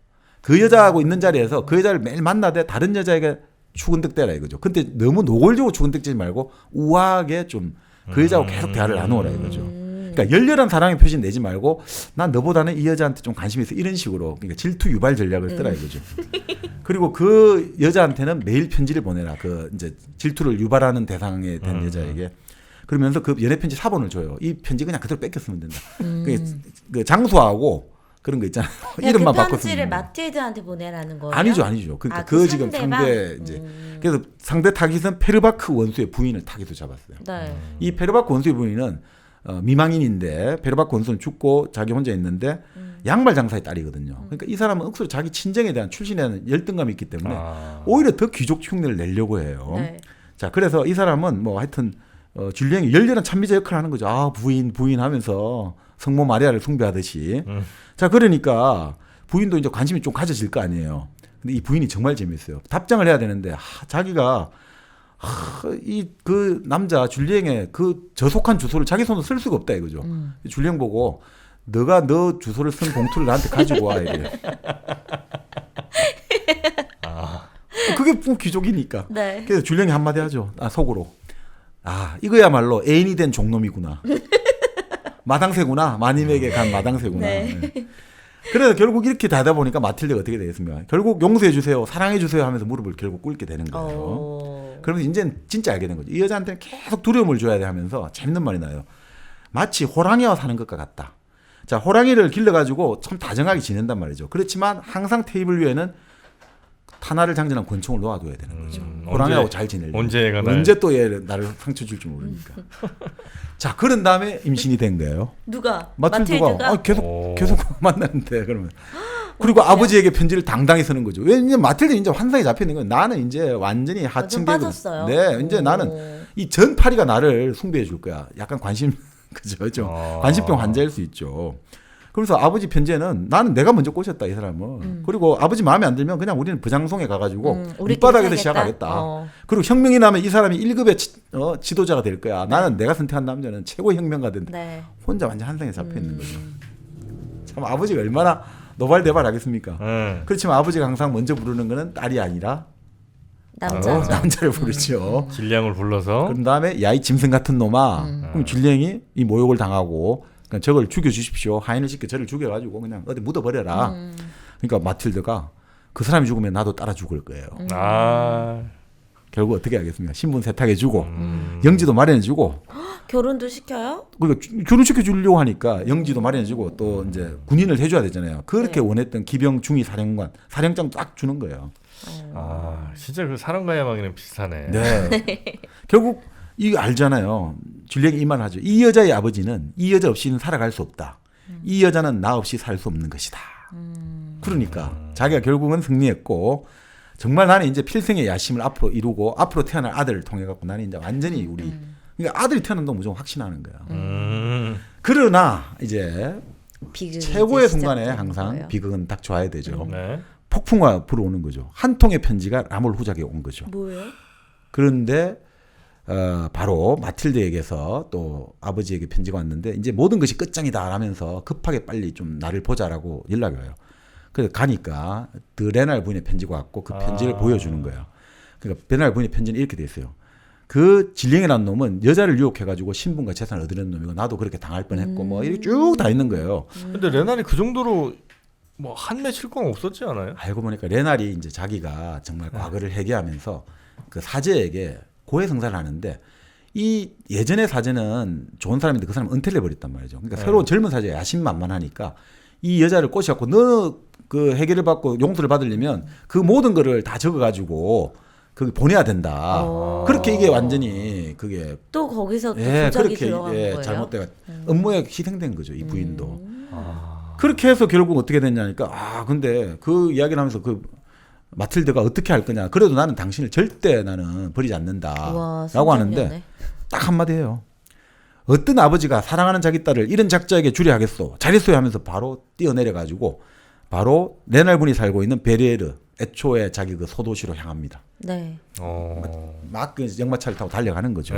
그 여자하고 있는 자리에서 그 여자를 매일 만나되 다른 여자에게 추근득대라 이거죠. 근데 너무 노골적으로 추근득대지 말고 우아하게 좀 그 여자하고 계속 대화를 나누어라 이거죠. 그러니까 열렬한 사랑의 표시 내지 말고 난 너보다는 이 여자한테 좀 관심이 있어 이런 식으로 그러니까 질투 유발 전략을 쓰라 이거죠. 그리고 그 여자한테는 매일 편지를 보내라. 그 이제 질투를 유발하는 대상에 된 여자에게. 그러면서 그 연애 편지 사본을 줘요. 이 편지 그냥 그대로 뺏겨 쓰면 된다. 그 장소하고 그런 거 있잖아요. 이름만 그 바꿔 편지를 쓰는 거. 마틸드한테 보내라는 거예요? 아니죠. 그러니까 그 지금 상대 이제 그래서 상대 타깃은 페르바크 원수의 부인을 타깃으로 잡았어요. 네. 이 페르바크 원수의 부인은 미망인인데 페르바크 원수는 죽고 자기 혼자 있는데 양말 장사의 딸이거든요. 그러니까 이 사람은 억수로 자기 친정에 대한 출신에 대한 열등감이 있기 때문에 오히려 더 귀족 흉내를 내려고 해요. 네. 자 그래서 이 사람은 뭐 하여튼 줄리앵이 열렬한 찬미자 역할을 하는 거죠. 아 부인 하면서 성모 마리아를 숭배하듯이. 자 그러니까 부인도 이제 관심이 좀 가져질 거 아니에요. 근데 이 부인이 정말 재밌어요. 답장을 해야 되는데 자기가 이 그 남자 줄리앵의 그 저속한 주소를 자기 손으로 쓸 수가 없다 이거죠. 줄리앵 보고 너가 너 주소를 쓴 봉투를 나한테 가지고 와 이래. 그게 뭐 귀족이니까. 네. 그래서 줄리앵이 한마디 하죠. 속으로. 이거야말로 애인이 된 종놈이구나. 마당새구나. 마님에게 간 마당새구나. 네. 네. 그래서 결국 이렇게 되다 보니까 마틸드가 어떻게 되겠습니까? 결국 용서해 주세요, 사랑해 주세요 하면서 무릎을 결국 꿇게 되는 거예요. 그러면서 이제는 진짜 알게 된 거죠. 이 여자한테는 계속 두려움을 줘야 돼 하면서 재밌는 말이 나요. 마치 호랑이와 사는 것과 같다. 자, 호랑이를 길러가지고 참 다정하게 지낸단 말이죠. 그렇지만 항상 테이블 위에는 탄화를 장전한 권총을 놓아둬야 되는 거죠. 호랑이하고 잘 지내려면. 언제 또 얘 나를 상처 줄지 모르니까. 자, 그런 다음에 임신이 된 거예요. 누가? 마틸드가 계속 만났는데 그러면. 그리고 아버지에게 편지를 당당히 쓰는 거죠. 왜냐면 마틸드 이제 환상에 잡혀 있는 거예요. 나는 이제 완전히 하층 계급. 빠졌어요. 네, 이제 나는 이 전 파리가 나를 숭배해 줄 거야. 약간 그죠. 관심병 환자일 수 있죠. 그래서 아버지 편지에는 나는 내가 먼저 꼬셨다 이 사람은. 그리고 아버지 마음에 안 들면 그냥 우리는 부장송에 가가지고 밑바닥에서 시작하겠다. 그리고 혁명이 나면 이 사람이 1급의 지도자가 될 거야. 나는 내가 선택한 남자는 최고 혁명가 된다. 네. 혼자 완전 한상에 잡혀 있는 거죠. 참 아버지가 얼마나 노발대발하겠습니까? 그렇지만 아버지가 항상 먼저 부르는 거는 딸이 아니라 남자를 부르죠. 질량을 불러서. 그런 다음에 야이 짐승 같은 놈아. 그럼 질량이 이 모욕을 당하고 그러니까 저걸 죽여주십시오. 하인을 시켜 저를 죽여가지고 그냥 어디 묻어버려라. 그러니까 마틸드가 그 사람이 죽으면 나도 따라 죽을 거예요. 결국 어떻게 하겠습니까? 신분 세탁해주고 영지도 마련해주고 결혼도 시켜요? 그러니까 결혼시켜주려고 하니까 영지도 마련해주고 또 이제 군인을 해줘야 되잖아요. 그렇게 원했던 기병 중위 사령관 사령장 딱 주는 거예요. 진짜 그 사랑과의 야망이랑 비슷하네. 네. 결국 이거 알잖아요. 줄리엣이 이 말을 하죠. 이 여자의 아버지는 이 여자 없이는 살아갈 수 없다. 이 여자는 나 없이 살 수 없는 것이다. 그러니까 자기가 결국은 승리했고 정말 나는 이제 필생의 야심을 앞으로 이루고 앞으로 태어날 아들을 통해 갖고 나는 이제 완전히 그러니까 아들이 태어난다고 무조건 확신하는 거야. 그러나 이제 최고의 순간에 항상 거예요. 비극은 딱 좋아야 되죠. 폭풍과 불어오는 거죠. 한 통의 편지가 라몰 후작에 온 거죠. 뭐예요? 그런데 바로 마틸드에게서 또 아버지에게 편지가 왔는데 이제 모든 것이 끝장이다 라면서 급하게 빨리 좀 나를 보자라고 연락이 와요. 그래서 가니까 드레날 부인의 편지가 왔고 그 편지를 보여주는 거예요. 그러니까 드레날 부인의 편지는 이렇게 돼 있어요. 그 질링이라는 놈은 여자를 유혹해가지고 신분과 재산을 얻으려는 놈이고 나도 그렇게 당할 뻔했고 뭐 이렇게 쭉 다 있는 거예요. 근데 레날이 그 정도로 뭐 한매 칠 건 없었지 않아요? 알고 보니까 레날이 이제 자기가 정말 과거를 회개하면서 그 사제에게 고해성사를 하는데 이 예전의 사제는 좋은 사람인데 그 사람 은퇴를 해버렸단 말이죠. 그러니까 새로운 젊은 사제가 야심만만하니까 이 여자를 꼬셔갖고 너 그 해결을 받고 용서를 받으려면 그 모든 거를 다 적어가지고 거기 보내야 된다. 그렇게 이게 완전히 그게 또 거기서 또 조작이 들어간 거예요. 잘못돼가 업무에 희생된 거죠. 이 부인도. 그렇게 해서 결국 어떻게 됐냐니까 근데 그 이야기를 하면서 그 마틸드가 어떻게 할 거냐. 그래도 나는 당신을 절대 나는 버리지 않는다. 라고 하는데 딱 한마디 해요. 어떤 아버지가 사랑하는 자기 딸을 이런 작자에게 주려 하겠소. 잘했어요 하면서 바로 뛰어내려가지고 바로 레날 군이 살고 있는 베리에르 애초에 자기 그 소도시로 향합니다. 네. 막 그 역마차를 타고 달려가는 거죠.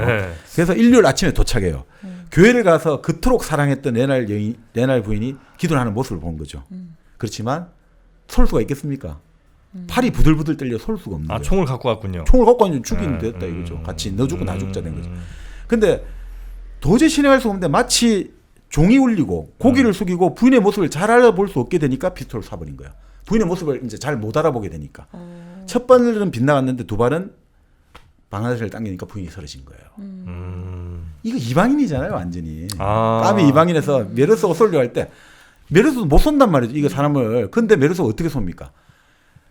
그래서 일요일 아침에 도착해요. 교회를 가서 그토록 사랑했던 레날 부인이 기도를 하는 모습을 본 거죠. 그렇지만 쏠 수가 있겠습니까? 팔이 부들부들 떨려 쏠 수가 없는 거예요. 총을 갖고 왔군요. 총을 갖고 왔는데 죽이면 됐다 이거죠. 같이 너 죽고 나 죽자 된 거죠. 근데 도저히 실행할 수가 없는데 마치 종이 울리고 고개를 숙이고 부인의 모습을 잘 알아볼 수 없게 되니까 피스톨을 쏴버린 거야. 부인의 모습을 이제 잘 못 알아보게 되니까. 첫 발은 빗나갔는데 두 발은 방아쇠를 당기니까 부인이 쓰러진 거예요. 이거 이방인이잖아요, 완전히. 까미 이방인에서 메르스가 쏠려 할 때 메르스도 못 쏜단 말이죠. 이거 사람을. 근데 메르스가 어떻게 쏩니까?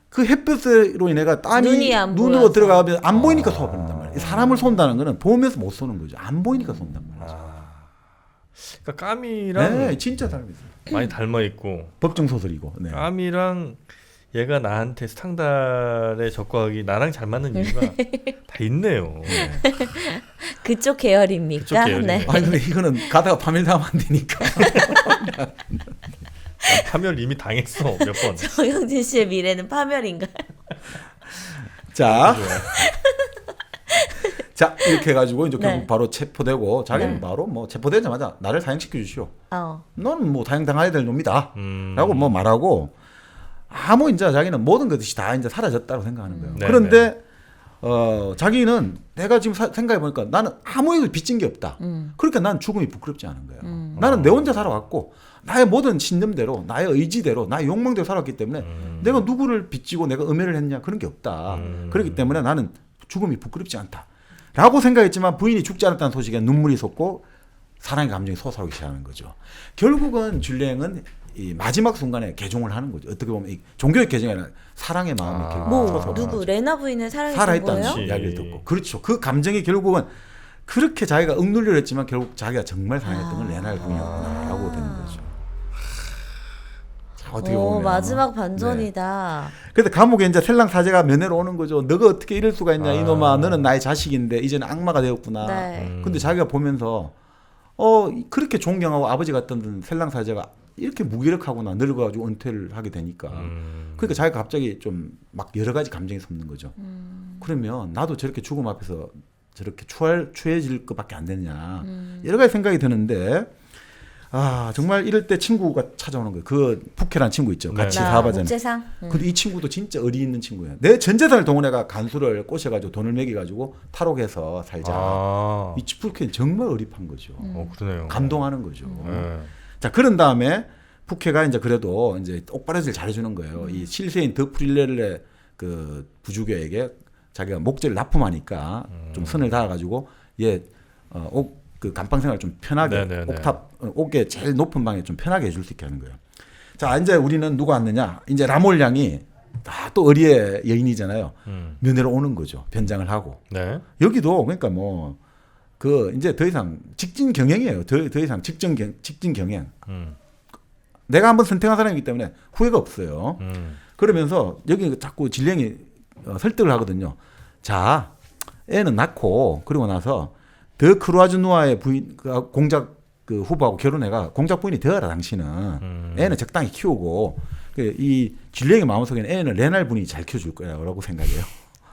그 햇볕으로 인해가 땀이 눈으로 들어가면 안 보이니까 쏘아버린단 말이에요. 사람을 쏜다는 거는 보면서 못 쏘는 거죠. 안 보이니까 쏜단 말이죠. 그러니까 까미랑 진짜 닮았어요. 많이 닮아 있고 법정 소설이고. 네. 까미랑 얘가 나한테 스탕달에 적과하기 나랑 잘 맞는 이유가 다 있네요. 그쪽 계열입니까? 그쪽 계열이네. 네. 아니 근데 이거는 가다가 파멸당하면 안 되니까. 파멸 이미 당했어 몇 번. 정영진 씨의 미래는 파멸인가요? 자 이렇게 해가지고 이제 결국 바로 체포되고 자기는 바로 뭐 체포되자마자 나를 사형시켜 주시오. 너는 뭐 사형당해야 될 놈이다. 라고 뭐 말하고 이제 자기는 모든 것이 다 이제 사라졌다고 생각하는 거예요. 그런데 자기는 내가 지금 생각해 보니까 나는 아무 빚진 게 없다. 그러니까 난 죽음이 부끄럽지 않은 거예요. 나는 내 혼자 살아왔고 나의 모든 신념대로 나의 의지대로 나의 욕망대로 살았기 때문에 내가 누구를 빚지고 내가 음해를 했냐 그런 게 없다. 그렇기 때문에 나는 죽음이 부끄럽지 않다라고 생각했지만 부인이 죽지 않았다는 소식에 눈물이 솟고 사랑의 감정이 솟아오르기 시작하는 거죠. 결국은 줄리앵은 이 마지막 순간에 개종을 하는 거죠. 어떻게 보면 이 종교의 개종이 아니라 사랑의 마음이 결국 뭐 솟아오르는 누구 거죠. 레나 부인을 사랑했던 살아있다는 거예요? 이야기를 듣고 그렇죠. 그 감정이 결국은 그렇게 자기가 억눌려 했지만 결국 자기가 정말 사랑했던 건 레나의 부인이었구나라고 되는 거죠. 자, 어떻게 보면 마지막 반전이다. 그래서 감옥에 이제 셀랑 사제가 면회로 오는 거죠. 너가 어떻게 이럴 수가 있냐 이놈아. 너는 나의 자식인데 이제는 악마가 되었구나. 네. 근데 자기가 보면서 그렇게 존경하고 아버지 같던 셀랑 사제가 이렇게 무기력하구나 늙어가지고 은퇴를 하게 되니까 그러니까 자기가 갑자기 좀 막 여러 가지 감정이 솟는 거죠. 그러면 나도 저렇게 죽음 앞에서 저렇게 추해질 것밖에 안 되냐 여러 가지 생각이 드는데 정말 이럴 때 친구가 찾아오는 거예요. 그 푸케란 친구 있죠. 네. 같이 사업하자는. 목재상. 근데 이 친구도 진짜 의리 있는 친구예요. 내 전 재산을 동원해가 간수를 꼬셔가지고 돈을 매겨가지고 탈옥해서 살자. 이 푸케는 정말 의리판 거죠. 그러네요. 감동하는 거죠. 네. 자 그런 다음에 푸케가 이제 그래도 이제 옥바라지를 잘해주는 거예요. 이 실세인 더 프릴레르의 그 부주교에게 자기가 목재를 납품하니까 좀 선을 다해가지고 그 감방 생활 좀 편하게 네네네. 옥의 제일 높은 방에 좀 편하게 해줄 수 있게 하는 거예요. 자 이제 우리는 누가 왔느냐? 이제 라몰 양이 또 의리의 여인이잖아요. 면회로 오는 거죠. 변장을 하고. 네. 여기도 그러니까 뭐 그 이제 더 이상 직진 경영이에요. 더 이상 직진 경영. 내가 한번 선택한 사람이기 때문에 후회가 없어요. 그러면서 여기 자꾸 진령이 설득을 하거든요. 자, 애는 낳고 그리고 나서 더 크루아즈누아의 부인 공작 그 후보하고 결혼해가 공작 부인이 되어라 당신은. 애는 적당히 키우고 이 진령의 마음속에는 애는 레날 분이 잘 키워줄 거야라고 생각해요.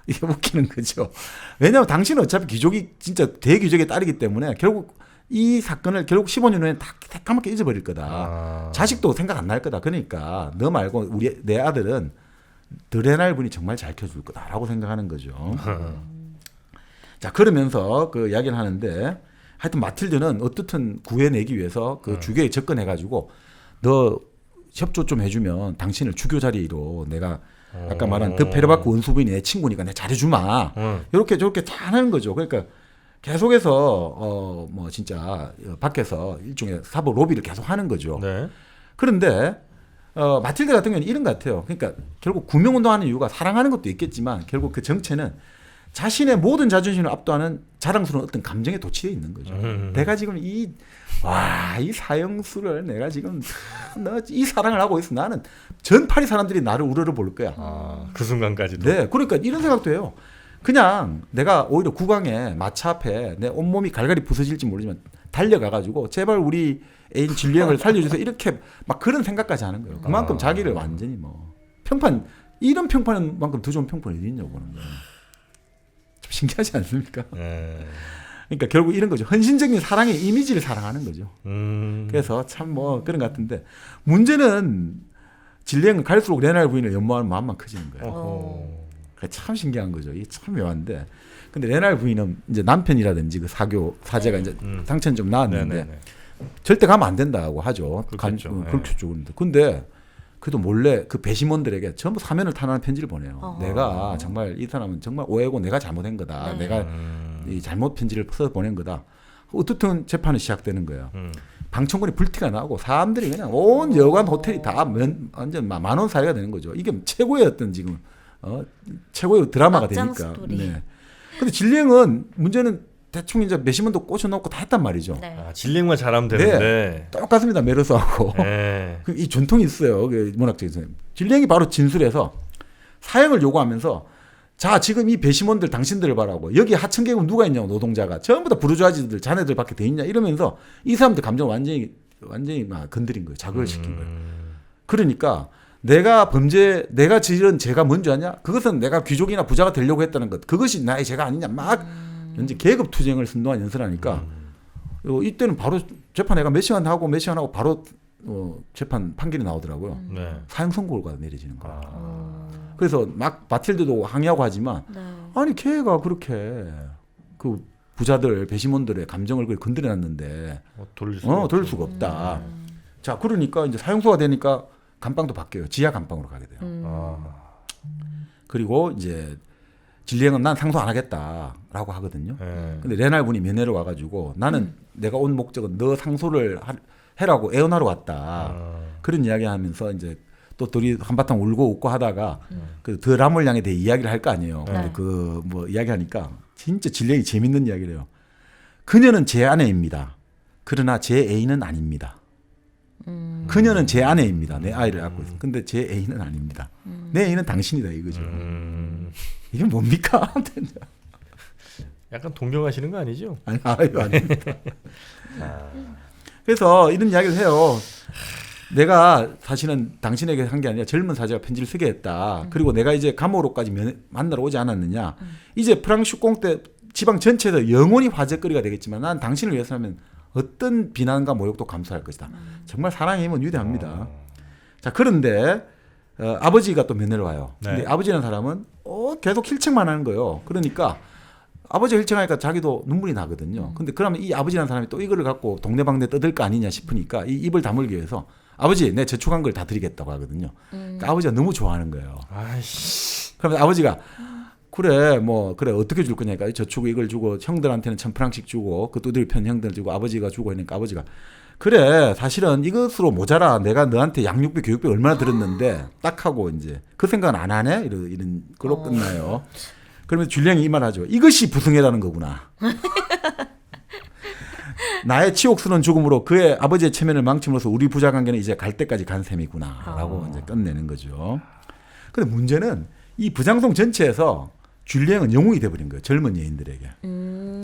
이게 웃기는 거죠. 왜냐하면 당신은 어차피 귀족이 진짜 대귀족의 딸이기 때문에 결국 이 사건을 결국 15년 후에 다 새까맣게 잊어버릴 거다. 자식도 생각 안 날 거다. 그러니까 너 말고 내 아들은 드레날 분이 정말 잘 키워줄 거다라고 생각하는 거죠. 자 그러면서 그 이야기를 하는데 하여튼 마틸드는 어떻든 구해내기 위해서 그 주교에 접근해가지고 너 협조 좀 해주면 당신을 주교 자리로 내가 아까 말한 더 페르바크 원수부인이 내 친구니까 내가 잘해주마. 이렇게 저렇게 다 하는 거죠. 그러니까 계속해서 뭐 진짜 밖에서 일종의 사법 로비를 계속 하는 거죠. 네. 그런데 마틸드 같은 경우는 이런 것 같아요. 그러니까 결국 구명운동하는 이유가 사랑하는 것도 있겠지만 결국 그 정체는 자신의 모든 자존심을 압도하는 자랑스러운 어떤 감정에 도취되어 있는 거죠. 내가 지금 이 사형수를 내가 지금 이 사랑을 하고 있어. 나는 전 파리 사람들이 나를 우러러 볼 거야. 그 순간까지도. 네, 그러니까 이런 생각도 해요. 그냥 내가 오히려 국왕의 마차 앞에 내 온몸이 갈갈이 부서질지 모르지만 달려가가지고 제발 우리 애인 진리형을 살려주세요. 이렇게 막 그런 생각까지 하는 거예요. 그만큼 자기를 완전히 뭐 이런 평판은 만큼 더 좋은 평판이 어디 있냐고 보는 거예요. 좀 신기하지 않습니까? 네. 그러니까 결국 이런 거죠. 헌신적인 사랑의 이미지를 사랑하는 거죠. 그래서 참 뭐 그런 것 같은데 문제는 진리형은 갈수록 레날 부인을 연모하는 마음만 커지는 거예요. 참 신기한 거죠. 이게 참 묘한데. 근데 레날 부인은 이제 남편이라든지 그 사제가 이제 상처는 좀 나았는데 네네네. 절대 가면 안 된다고 하죠. 그렇겠죠. 그렇죠. 근데 그래도 몰래 그 배심원들에게 전부 사면을 탄하는 편지를 보내요. 내가 정말 이 사람은 정말 오해고 내가 잘못한 거다. 내가 이 잘못 편지를 써서 보낸 거다. 어떻든 재판이 시작되는 거예요. 방청권이 불티가 나고 사람들이 그냥 온 여관 호텔이 다 완전 만원 사이가 되는 거죠. 이게 최고의 어떤 지금 최고의 드라마가 막장 되니까. 스토리. 네. 근데 진리형은 문제는 대충 이제 배심원도 꽂혀놓고 다 했단 말이죠. 네. 진링만 잘하면 되는데. 똑같습니다. 메르스하고. 네. 이 전통이 있어요. 그 문학적인. 진리형이 바로 진술해서 사형을 요구하면서 자 지금 이 배심원들 당신들을 바라고 여기 하층계급 누가 있냐고 노동자가 전부 다 부르주아지들 자네들 밖에 돼 있냐 이러면서 이 사람들 감정을 완전히 막 건드린 거예요. 자극을 시킨 거예요. 그러니까 내가 지은 죄가 뭔지 아냐? 그것은 내가 귀족이나 부자가 되려고 했다는 것. 그것이 나의 죄가 아니냐? 막 현재 계급 투쟁을 선동한 연설하니까 이때는 바로 재판 내가 몇 시간 하고 바로 재판 판결이 나오더라고요. 네. 사형 선고가 내려지는 거예요. 그래서 막 마틸드도 항의하고 하지만 아니 걔가 그렇게 그 부자들 배심원들의 감정을 건드려놨는데 돌릴 수가 없다. 자 그러니까 이제 사형수가 되니까 감방도 바뀌어요. 지하 감방으로 가게 돼요. 그리고 이제 진리행은 난 상소 안 하겠다라고 하거든요. 예. 근데 레날 분이 면회를 와가지고 나는 내가 온 목적은 너 상소를 해라고 애원하러 왔다. 그런 이야기하면서 이제 또 둘이 한바탕 울고 웃고 하다가 그 드라몰량에 대해 이야기를 할 거 아니에요. 근데 네. 그 뭐 이야기하니까 진짜 진리행이 재밌는 이야기를 해요. 그녀는 제 아내입니다. 그러나 제 애인은 아닙니다. 그녀는 제 아내입니다. 내 아이를 갖고 있어. 근데 제 애인은 아닙니다. 내 애인은 당신이다 이거죠. 이게 뭡니까? 약간 동경하시는 거 아니죠? 아니, 아닙니다. 그래서 이런 이야기를 해요. 내가 사실은 당신에게 한 게 아니라 젊은 사제가 편지를 쓰게 했다. 그리고 내가 이제 감옥으로까지 만나러 오지 않았느냐. 이제 프랑슈공 때 지방 전체에서 영원히 화제거리가 되겠지만 난 당신을 위해서라면 어떤 비난과 모욕도 감수할 것이다. 정말 사랑의 힘은 위대합니다. 자, 그런데 아버지가 또 면회를 와요. 네. 근데 아버지라는 사람은 계속 힐책만 하는 거예요. 그러니까 아버지가 힐책하니까 자기도 눈물이 나거든요. 근데 그러면 이 아버지라는 사람이 또 이거를 갖고 동네방네 떠들 거 아니냐 싶으니까 이 입을 다물기 위해서 아버지 내 저축한 걸 다 드리겠다고 하거든요. 그러니까 아버지가 너무 좋아하는 거예요. 아이씨. 그러면 아버지가 그래 뭐 그래 어떻게 줄 거냐니까 저축 이걸 주고 형들한테는 1,000프랑씩 주고 그 두드릴 편 형들 주고 아버지가 주고 하니까 아버지가 그래 사실은 이것으로 모자라 내가 너한테 양육비 교육비 얼마나 들었는데 딱 하고 이제 그 생각은 안 하네 이런 걸로 끝나요. 그러면 줄리앙이 이 말 하죠. 이것이 부승회라는 거구나. 나의 치욕스러운 죽음으로 그의 아버지의 체면을 망침으로써 우리 부자 관계는 이제 갈 때까지 간 셈이구나라고 이제 끝내는 거죠. 근데 문제는 이 부장성 전체에서 줄리앙은 영웅이 돼버린 거예요. 젊은 여인들에게.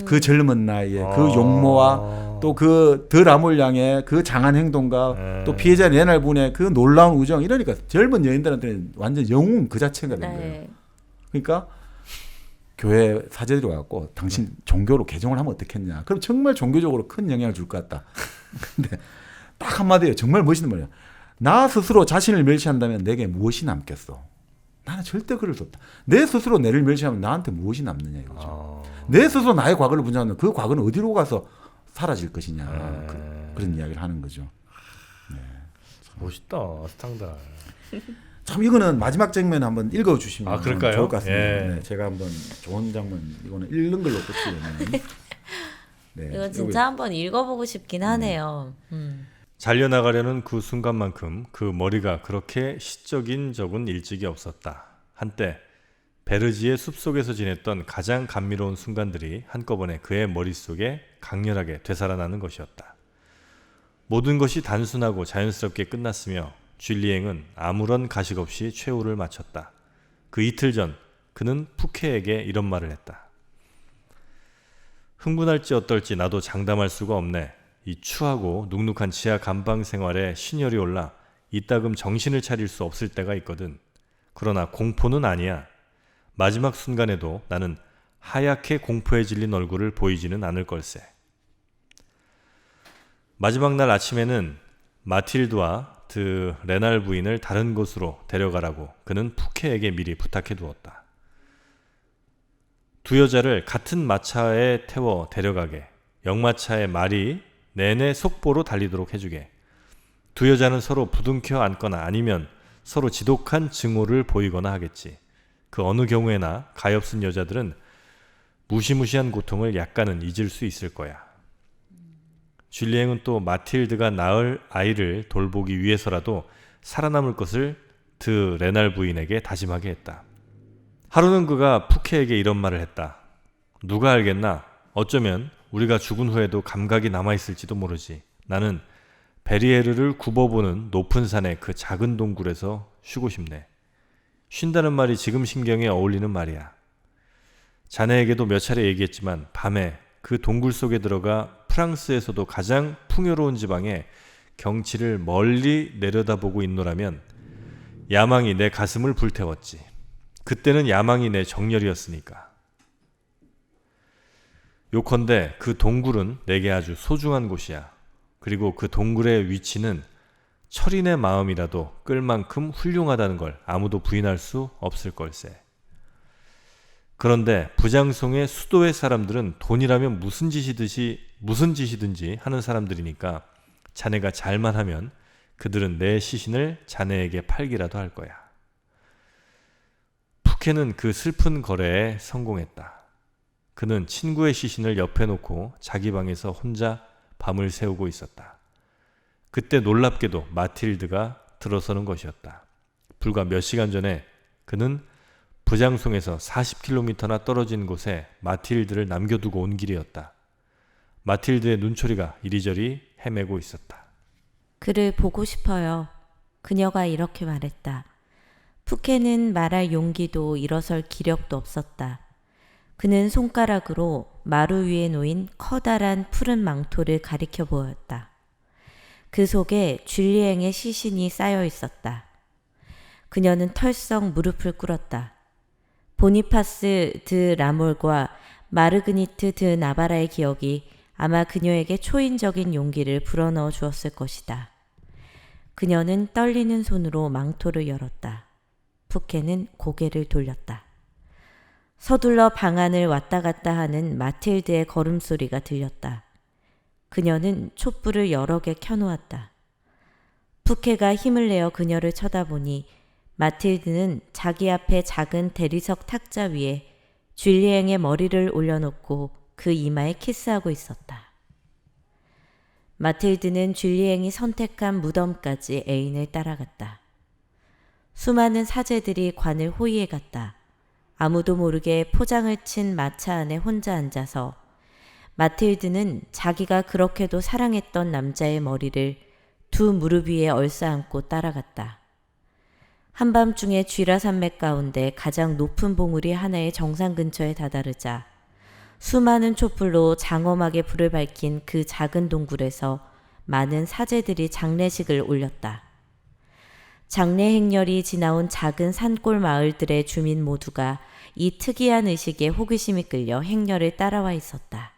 그 젊은 나이에 그 용모와 또 그 드라몰량의 그 장한 행동과 또 피해자 레날 분의 그 놀라운 우정 이러니까 젊은 여인들한테는 완전 영웅 그 자체가 된 거예요. 네. 그러니까 교회 사제들이 와갖고 당신 종교로 개종을 하면 어떻겠냐. 그럼 정말 종교적으로 큰 영향을 줄 것 같다. 근데 딱 한마디예요. 정말 멋있는 말이에요. 나 스스로 자신을 멸시한다면 내게 무엇이 남겠어. 나는 절대 그럴 수 없다. 내 스스로 내를 멸시하면 나한테 무엇이 남느냐 이거죠. 내 스스로 나의 과거를 분석하면 그 과거는 어디로 가서 사라질 것이냐. 그런 이야기를 하는 거죠. 멋있다 스탕달. 참 이거는 마지막 장면 한번 읽어주시면 아, 그럴까요? 좋을 것 같습니다. 예. 네, 제가 한번 좋은 장면 이거는 읽는 걸로 끝이에요. 네, 이건 진짜 한번 읽어보고 싶긴 하네요. 잘려나가려는 그 순간만큼 그 머리가 그렇게 시적인 적은 일찍이 없었다. 한때 베르지의 숲속에서 지냈던 가장 감미로운 순간들이 한꺼번에 그의 머릿속에 강렬하게 되살아나는 것이었다. 모든 것이 단순하고 자연스럽게 끝났으며 줄리앵은 아무런 가식 없이 최후를 마쳤다. 그 이틀 전 그는 푸케에게 이런 말을 했다. 흥분할지 어떨지 나도 장담할 수가 없네. 이 추하고 눅눅한 지하 감방 생활에 신혈이 올라 이따금 정신을 차릴 수 없을 때가 있거든. 그러나 공포는 아니야. 마지막 순간에도 나는 하얗게 공포에 질린 얼굴을 보이지는 않을 걸세. 마지막 날 아침에는 마틸드와 레날 부인을 다른 곳으로 데려가라고 그는 푸케에게 미리 부탁해 두었다. 두 여자를 같은 마차에 태워 데려가게, 역마차의 말이 내내 속보로 달리도록 해주게. 두 여자는 서로 부둥켜 안거나 아니면 서로 지독한 증오를 보이거나 하겠지. 그 어느 경우에나 가엾은 여자들은 무시무시한 고통을 약간은 잊을 수 있을 거야. 줄리앵은 또 마틸드가 낳을 아이를 돌보기 위해서라도 살아남을 것을 레날 부인에게 다짐하게 했다. 하루는 그가 푸케에게 이런 말을 했다. 누가 알겠나? 어쩌면 우리가 죽은 후에도 감각이 남아있을지도 모르지. 나는 베리에르를 굽어보는 높은 산의 그 작은 동굴에서 쉬고 싶네. 쉰다는 말이 지금 심경에 어울리는 말이야. 자네에게도 몇 차례 얘기했지만 밤에 그 동굴 속에 들어가 프랑스에서도 가장 풍요로운 지방에 경치를 멀리 내려다보고 있노라면 야망이 내 가슴을 불태웠지. 그때는 야망이 내 정열이었으니까. 요컨대 그 동굴은 내게 아주 소중한 곳이야. 그리고 그 동굴의 위치는 철인의 마음이라도 끌 만큼 훌륭하다는 걸 아무도 부인할 수 없을 걸세. 그런데 부장송의 수도의 사람들은 돈이라면 무슨 짓이든지 하는 사람들이니까 자네가 잘만 하면 그들은 내 시신을 자네에게 팔기라도 할 거야. 푸케는 그 슬픈 거래에 성공했다. 그는 친구의 시신을 옆에 놓고 자기 방에서 혼자 밤을 새우고 있었다. 그때 놀랍게도 마틸드가 들어서는 것이었다. 불과 몇 시간 전에 그는 부장송에서 40km나 떨어진 곳에 마틸드를 남겨두고 온 길이었다. 마틸드의 눈초리가 이리저리 헤매고 있었다. 그를 보고 싶어요. 그녀가 이렇게 말했다. 푸케는 말할 용기도 일어설 기력도 없었다. 그는 손가락으로 마루 위에 놓인 커다란 푸른 망토를 가리켜 보였다. 그 속에 줄리앵의 시신이 쌓여 있었다. 그녀는 털썩 무릎을 꿇었다. 보니파스 드 라몰과 마르그니트 드 나바라의 기억이 아마 그녀에게 초인적인 용기를 불어넣어 주었을 것이다. 그녀는 떨리는 손으로 망토를 열었다. 푸케는 고개를 돌렸다. 서둘러 방 안을 왔다 갔다 하는 마틸드의 걸음소리가 들렸다. 그녀는 촛불을 여러 개 켜놓았다. 푸케가 힘을 내어 그녀를 쳐다보니 마틸드는 자기 앞에 작은 대리석 탁자 위에 줄리앵의 머리를 올려놓고 그 이마에 키스하고 있었다. 마틸드는 줄리앵이 선택한 무덤까지 애인을 따라갔다. 수많은 사제들이 관을 호위해갔다. 아무도 모르게 포장을 친 마차 안에 혼자 앉아서 마틸드는 자기가 그렇게도 사랑했던 남자의 머리를 두 무릎 위에 얼싸안고 따라갔다. 한밤중에 쥐라 산맥 가운데 가장 높은 봉우리 하나의 정상 근처에 다다르자 수많은 촛불로 장엄하게 불을 밝힌 그 작은 동굴에서 많은 사제들이 장례식을 올렸다. 장례 행렬이 지나온 작은 산골 마을들의 주민 모두가 이 특이한 의식에 호기심이 끌려 행렬을 따라와 있었다.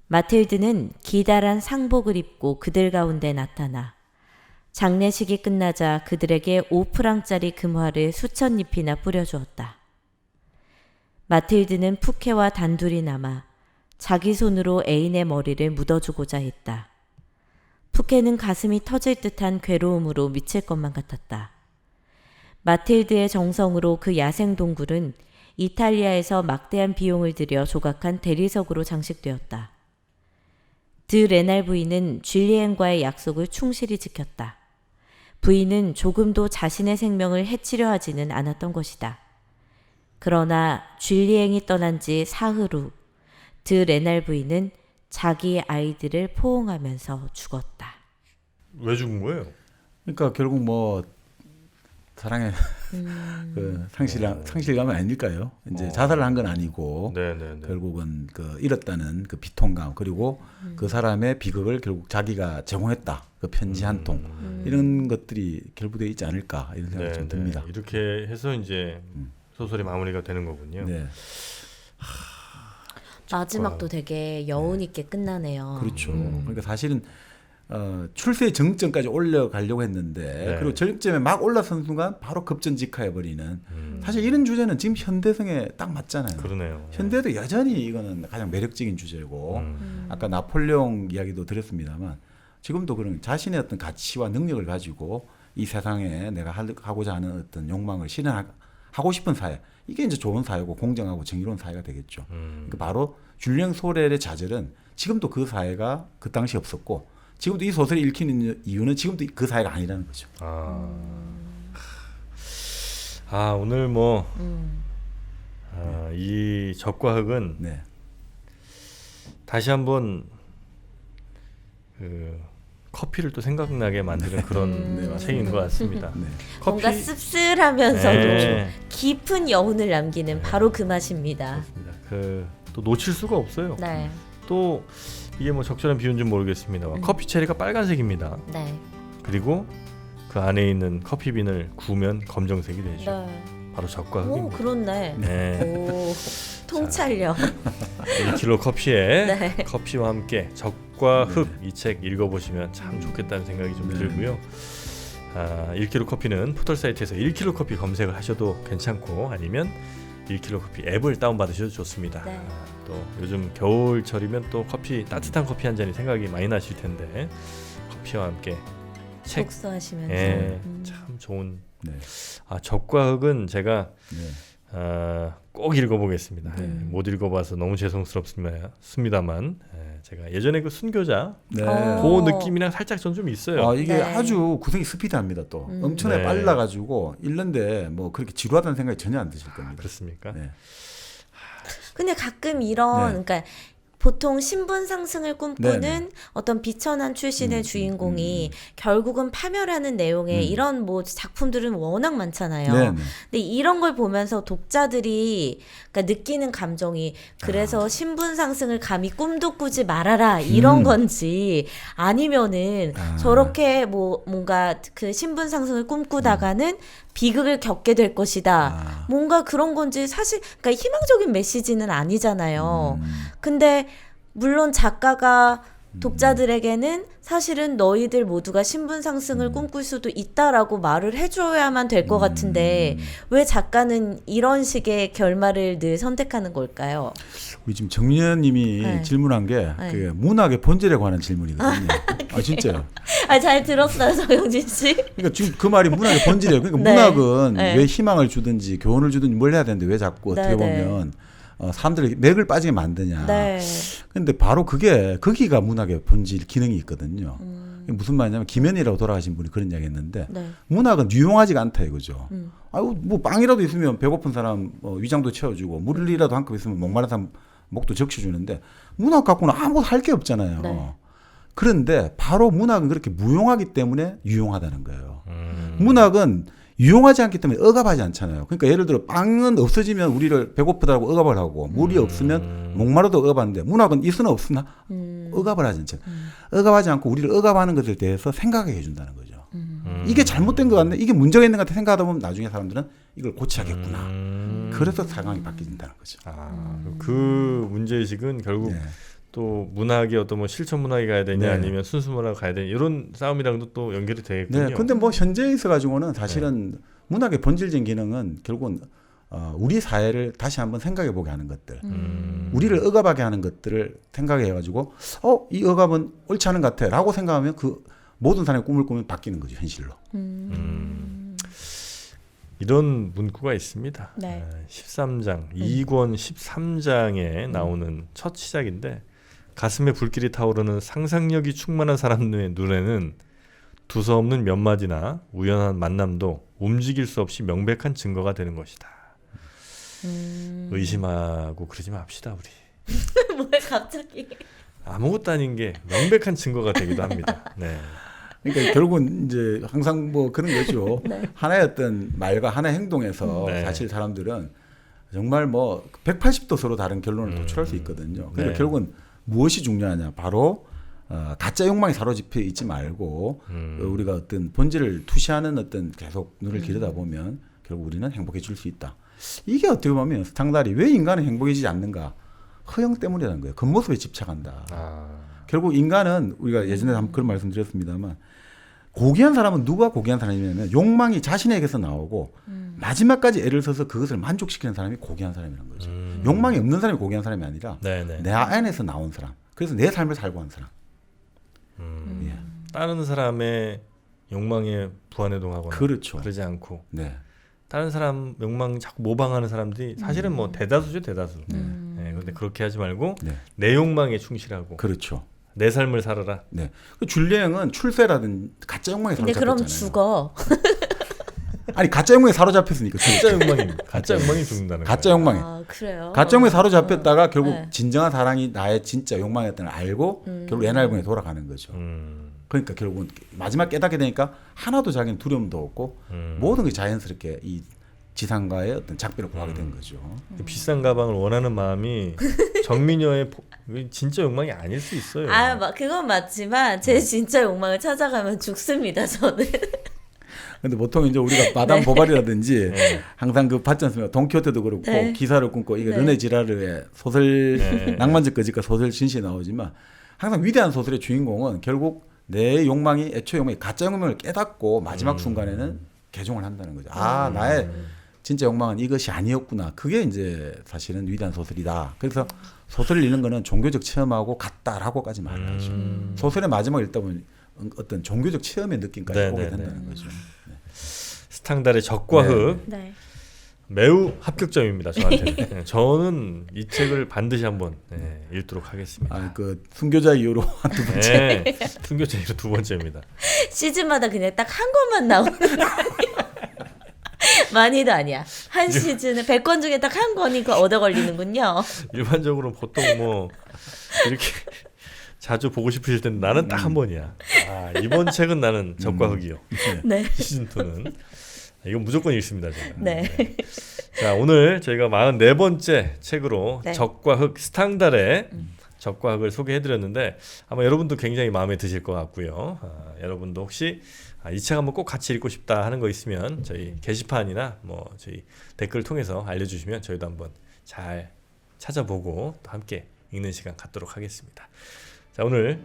마틸드는 기다란 상복을 입고 그들 가운데 나타나 장례식이 끝나자 그들에게 5프랑짜리 금화를 수천 잎이나 뿌려주었다. 마틸드는 푸케와 단둘이 남아 자기 손으로 애인의 머리를 묻어주고자 했다. 푸케는 가슴이 터질 듯한 괴로움으로 미칠 것만 같았다. 마틸드의 정성으로 그 야생 동굴은 이탈리아에서 막대한 비용을 들여 조각한 대리석으로 장식되었다. 드 레날 부인은 줄리앵과의 약속을 충실히 지켰다. 부인은 조금도 자신의 생명을 해치려 하지는 않았던 것이다. 그러나 줄리앵이 떠난 지 사흘 후 드 레날 부인은 자기 아이들을 포옹하면서 죽었다. 왜 죽은 거예요? 그러니까 결국 뭐 사랑의 그 상실감은 아닐까요? 이제 자살을 한 건 아니고 네네네. 결국은 그 잃었다는 그 비통감 그리고 그 사람의 비극을 결국 자기가 제공했다. 그 편지 한 통 이런 것들이 결부되어 있지 않을까 이런 생각이 좀 듭니다. 이렇게 해서 이제 소설이 마무리가 되는 거군요. 네. 마지막도 되게 여운 있게 끝나네요. 그렇죠. 그러니까 사실은 출세 정점까지 올려가려고 했는데 네. 그리고 정점에 막 올라선 순간 바로 급전직하해버리는 사실 이런 주제는 지금 현대성에 딱 맞잖아요. 그러네요. 현대도 여전히 이거는 가장 매력적인 주제고 아까 나폴레옹 이야기도 드렸습니다만 지금도 그런 자신의 어떤 가치와 능력을 가지고 이 세상에 내가 하고자 하는 어떤 욕망을 실현하고 싶은 사회 이게 이제 좋은 사회고 공정하고 정의로운 사회가 되겠죠. 그러니까 바로 줄리앵 소렐의 좌절은 지금도 그 사회가 그 당시 없었고 지금도 이 소설이 읽히는 이유는 지금도 그 사회가 아니라는 거죠. 오늘 뭐 이 적과 흑은 네. 다시 한번 그 커피를 또 생각나게 만드는 그런 책인 것 같습니다. 네. 뭔가 씁쓸하면서도 네. 깊은 여운을 남기는 바로 그 맛입니다. 또 놓칠 수가 없어요. 네. 또 이게 뭐 적절한 비유인지 모르겠습니다만 커피 체리가 빨간색입니다. 네. 그리고 그 안에 있는 커피빈을 구우면 검정색이 되죠. 네. 바로 적과 오, 흑입니다. 그렇네. 네. 오, 통찰력. 1kg 커피에 네. 커피와 함께 적과 흑 이 책 읽어보시면 참 좋겠다는 생각이 좀 들고요. 1kg 커피는 포털 사이트에서 1kg 커피 검색을 하셔도 괜찮고 아니면 1kg 커피 앱을 다운받으셔도 좋습니다. 네. 또 요즘 겨울철이면 또 따뜻한 커피 한 잔이 생각이 많이 나실 텐데 커피와 함께 책 독서하시면서 참 좋은 네. 적과 흑은 제가 네. 꼭 읽어보겠습니다. 네. 못 읽어봐서 너무 죄송스럽습니다만 제가 예전에 그 순교자 네. 그 느낌이랑 살짝 전 좀 있어요. 이게 네. 아주 구성이 스피드합니다. 또 엄청나게 네. 빨라가지고 읽는데 뭐 그렇게 지루하다는 생각이 전혀 안 드실 겁니다. 그렇습니까? 네. 근데 가끔 이런 네. 그러니까 보통 신분 상승을 꿈꾸는 네네. 어떤 비천한 출신의 주인공이 결국은 파멸하는 내용의 이런 뭐 작품들은 워낙 많잖아요. 네네. 근데 이런 걸 보면서 독자들이 그러니까 느끼는 감정이 그래서 신분 상승을 감히 꿈도 꾸지 말아라 이런 건지 아니면은 저렇게 뭐 뭔가 그 신분 상승을 꿈꾸다가는 비극을 겪게 될 것이다. 뭔가 그런 건지 사실 그러니까 희망적인 메시지는 아니잖아요. 근데 물론 작가가 독자들에게는 사실은 너희들 모두가 신분 상승을 꿈꿀 수도 있다라고 말을 해줘야만 될 것 같은데 왜 작가는 이런 식의 결말을 늘 선택하는 걸까요? 우리 지금 정리현님이 네. 질문한 게 네. 그 문학의 본질에 관한 질문이거든요. 진짜요. 잘 들었어요, 정영진 씨. 그러니까 지금 그 말이 문학의 본질이에요. 그러니까 네. 문학은 네. 왜 희망을 주든지 교훈을 주든지 뭘 해야 되는데 왜 자꾸 어떻게 네, 보면 사람들이 맥을 빠지게 만드냐. 네. 근데 바로 거기가 문학의 본질 기능이 있거든요. 무슨 말이냐면 김현이라고 돌아가신 분이 그런 이야기 했는데 네. 문학은 유용하지가 않다 이거죠. 아유 뭐 빵이라도 있으면 배고픈 사람 위장도 채워주고 물이라도 한 컵 있으면 목마른 사람 목도 적셔주는데 문학 갖고는 아무것도 할 게 없잖아요. 네. 그런데 바로 문학은 그렇게 무용하기 때문에 유용하다는 거예요. 문학은 유용하지 않기 때문에 억압하지 않잖아요. 그러니까 예를 들어 빵은 없어지면 우리를 배고프다고 억압을 하고 물이 없으면 목마르도 억압하는데 문학은 있으나 없으나 억압을 하지 않잖아요. 억압하지 않고 우리를 억압하는 것에 대해서 생각하게 해준다는 거죠. 이게 잘못된 것 같네, 이게 문제가 있는 것 같아 생각하다 보면 나중에 사람들은 이걸 고쳐야겠구나. 그래서 상황이 바뀐다는 거죠. 그 문제의식은 결국 네. 또 문학이 어떤 뭐 실천 문학이 가야 되냐 네. 아니면 순수 문학 가야 되냐 이런 싸움이랑도 또 연결이 되겠군요. 네, 근데 뭐 현재에 있어 가지고는 사실은 문학의 본질적인 기능은 결국은 우리 사회를 다시 한번 생각해 보게 하는 것들, 우리를 억압하게 하는 것들을 생각해 가지고 이 억압은 옳지 않은 것 같아라고 생각하면 그 모든 사람의 꿈을 꾸면 바뀌는 거죠, 현실로. 이런 문구가 있습니다. 네. 13장 2권 13장에 나오는 첫 시작인데 가슴에 불길이 타오르는 상상력이 충만한 사람의 눈에는 두서없는 몇 마디나 우연한 만남도 움직일 수 없이 명백한 증거가 되는 것이다. 의심하고 그러지 맙시다 우리. 뭐야 갑자기? 아무것도 아닌 게 명백한 증거가 되기도 합니다. 네. 그러니까 결국은 이제 항상 뭐 그런 거죠. 하나의 어떤 말과 하나의 행동에서 네. 사실 사람들은 정말 뭐 180도 서로 다른 결론을 도출할 수 있거든요. 그러니까 네. 결국은 무엇이 중요하냐, 바로 가짜 욕망에 사로잡혀 있지 말고 우리가 어떤 본질을 투시하는 어떤 계속 눈을 기르다 보면 결국 우리는 행복해질 수 있다. 이게 어떻게 보면 스탕달이 왜 인간은 행복해지지 않는가? 허영 때문이라는 거예요. 겉모습에 집착한다. 결국 인간은 우리가 예전에 한번 그런 말씀드렸습니다만 고귀한 사람은 누가 고귀한 사람이냐면 욕망이 자신에게서 나오고 마지막까지 애를 써서 그것을 만족시키는 사람이 고귀한 사람이라는 거죠. 욕망이 없는 사람이 고귀한 사람이 아니라 네네. 내 안에서 나온 사람. 그래서 내 삶을 살고 하는 사람. 예. 다른 사람의 욕망에 부안해동하거나 그렇죠. 그러지 않고 네. 다른 사람 욕망 자꾸 모방하는 사람들이 사실은 뭐 대다수죠, 대다수. 네, 근데 그렇게 하지 말고 네. 내 욕망에 충실하고 그렇죠. 내 삶을 살아라. 네. 그 줄리앵은 출세라든 가짜 욕망에 근데 사로잡혔잖아요. 그럼 죽어. 아니 가짜 욕망에 사로잡혔으니까 가짜 욕망입니다. 가짜 욕망이 죽는다는 가짜 거예요. 욕망에. 아 그래요? 가짜 욕망에 사로잡혔다가 결국 네. 진정한 사랑이 나의 진짜 욕망이었다는 걸 알고 결국 옛날분에 돌아가는 거죠. 그러니까 결국은 마지막 깨닫게 되니까 하나도 자기는 두려움도 없고 모든 게 자연스럽게 이 지상과의 어떤 작별을 구하게 된 거죠. 비싼 가방을 원하는 마음이 정민여의 진짜 욕망이 아닐 수 있어요. 그건 맞지만 제 진짜 욕망을 찾아가면 죽습니다. 저는. 근데 보통 이제 우리가 마담 보바리라든지 네. 항상 그 봤지 않습니까? 돈키호테도 그렇고 네. 기사를 끊고 이게 네. 르네 지라르의 소설 네. 낭만적 거짓과 소설 진시에 나오지만 항상 위대한 소설의 주인공은 결국 내 욕망이 애초 욕망이 가짜 욕망을 깨닫고 마지막 순간에는 개종을 한다는 거죠. 나의 진짜 욕망은 이것이 아니었구나. 그게 이제 사실은 위대한 소설이다. 그래서 소설을 읽는 거는 종교적 체험하고 같다라고까지 말하죠. 소설의 마지막 읽다 보면 어떤 종교적 체험의 느낌까지 네, 오게 네, 된다는 거죠. 네. 스탕달의 적과 네. 흑 네. 매우 합격점입니다. 저한테는. 네, 저는 이 책을 반드시 한번 읽도록 하겠습니다. 아, 그 순교자 이후로 한두 번째. 네, 순교자 이후 두 번째입니다. 시즌마다 그냥 딱 한 권만 나오는 많이도 아니야. 한 시즌에 100권 중에 딱 한 권이 그 얻어 걸리는군요. 일반적으로 보통 뭐 이렇게 자주 보고 싶으실 텐데 나는 딱 한 번이야. 아, 이번 책은 나는 적과 흑이요. 네. 시즌 2는 이건 무조건 읽습니다, 제가. 네. 자, 오늘 저희가 44번째 책으로 네. 적과 흑 스탕달의 적과 흑을 소개해드렸는데 아마 여러분도 굉장히 마음에 드실 것 같고요. 여러분도 혹시 이 책 한번 꼭 같이 읽고 싶다 하는 거 있으면 저희 게시판이나 뭐 저희 댓글 통해서 알려주시면 저희도 한번 잘 찾아보고 또 함께 읽는 시간 갖도록 하겠습니다. 자, 오늘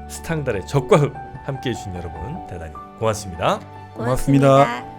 스탕달의 적과 흑 함께 해주신 여러분 대단히 고맙습니다. 고맙습니다.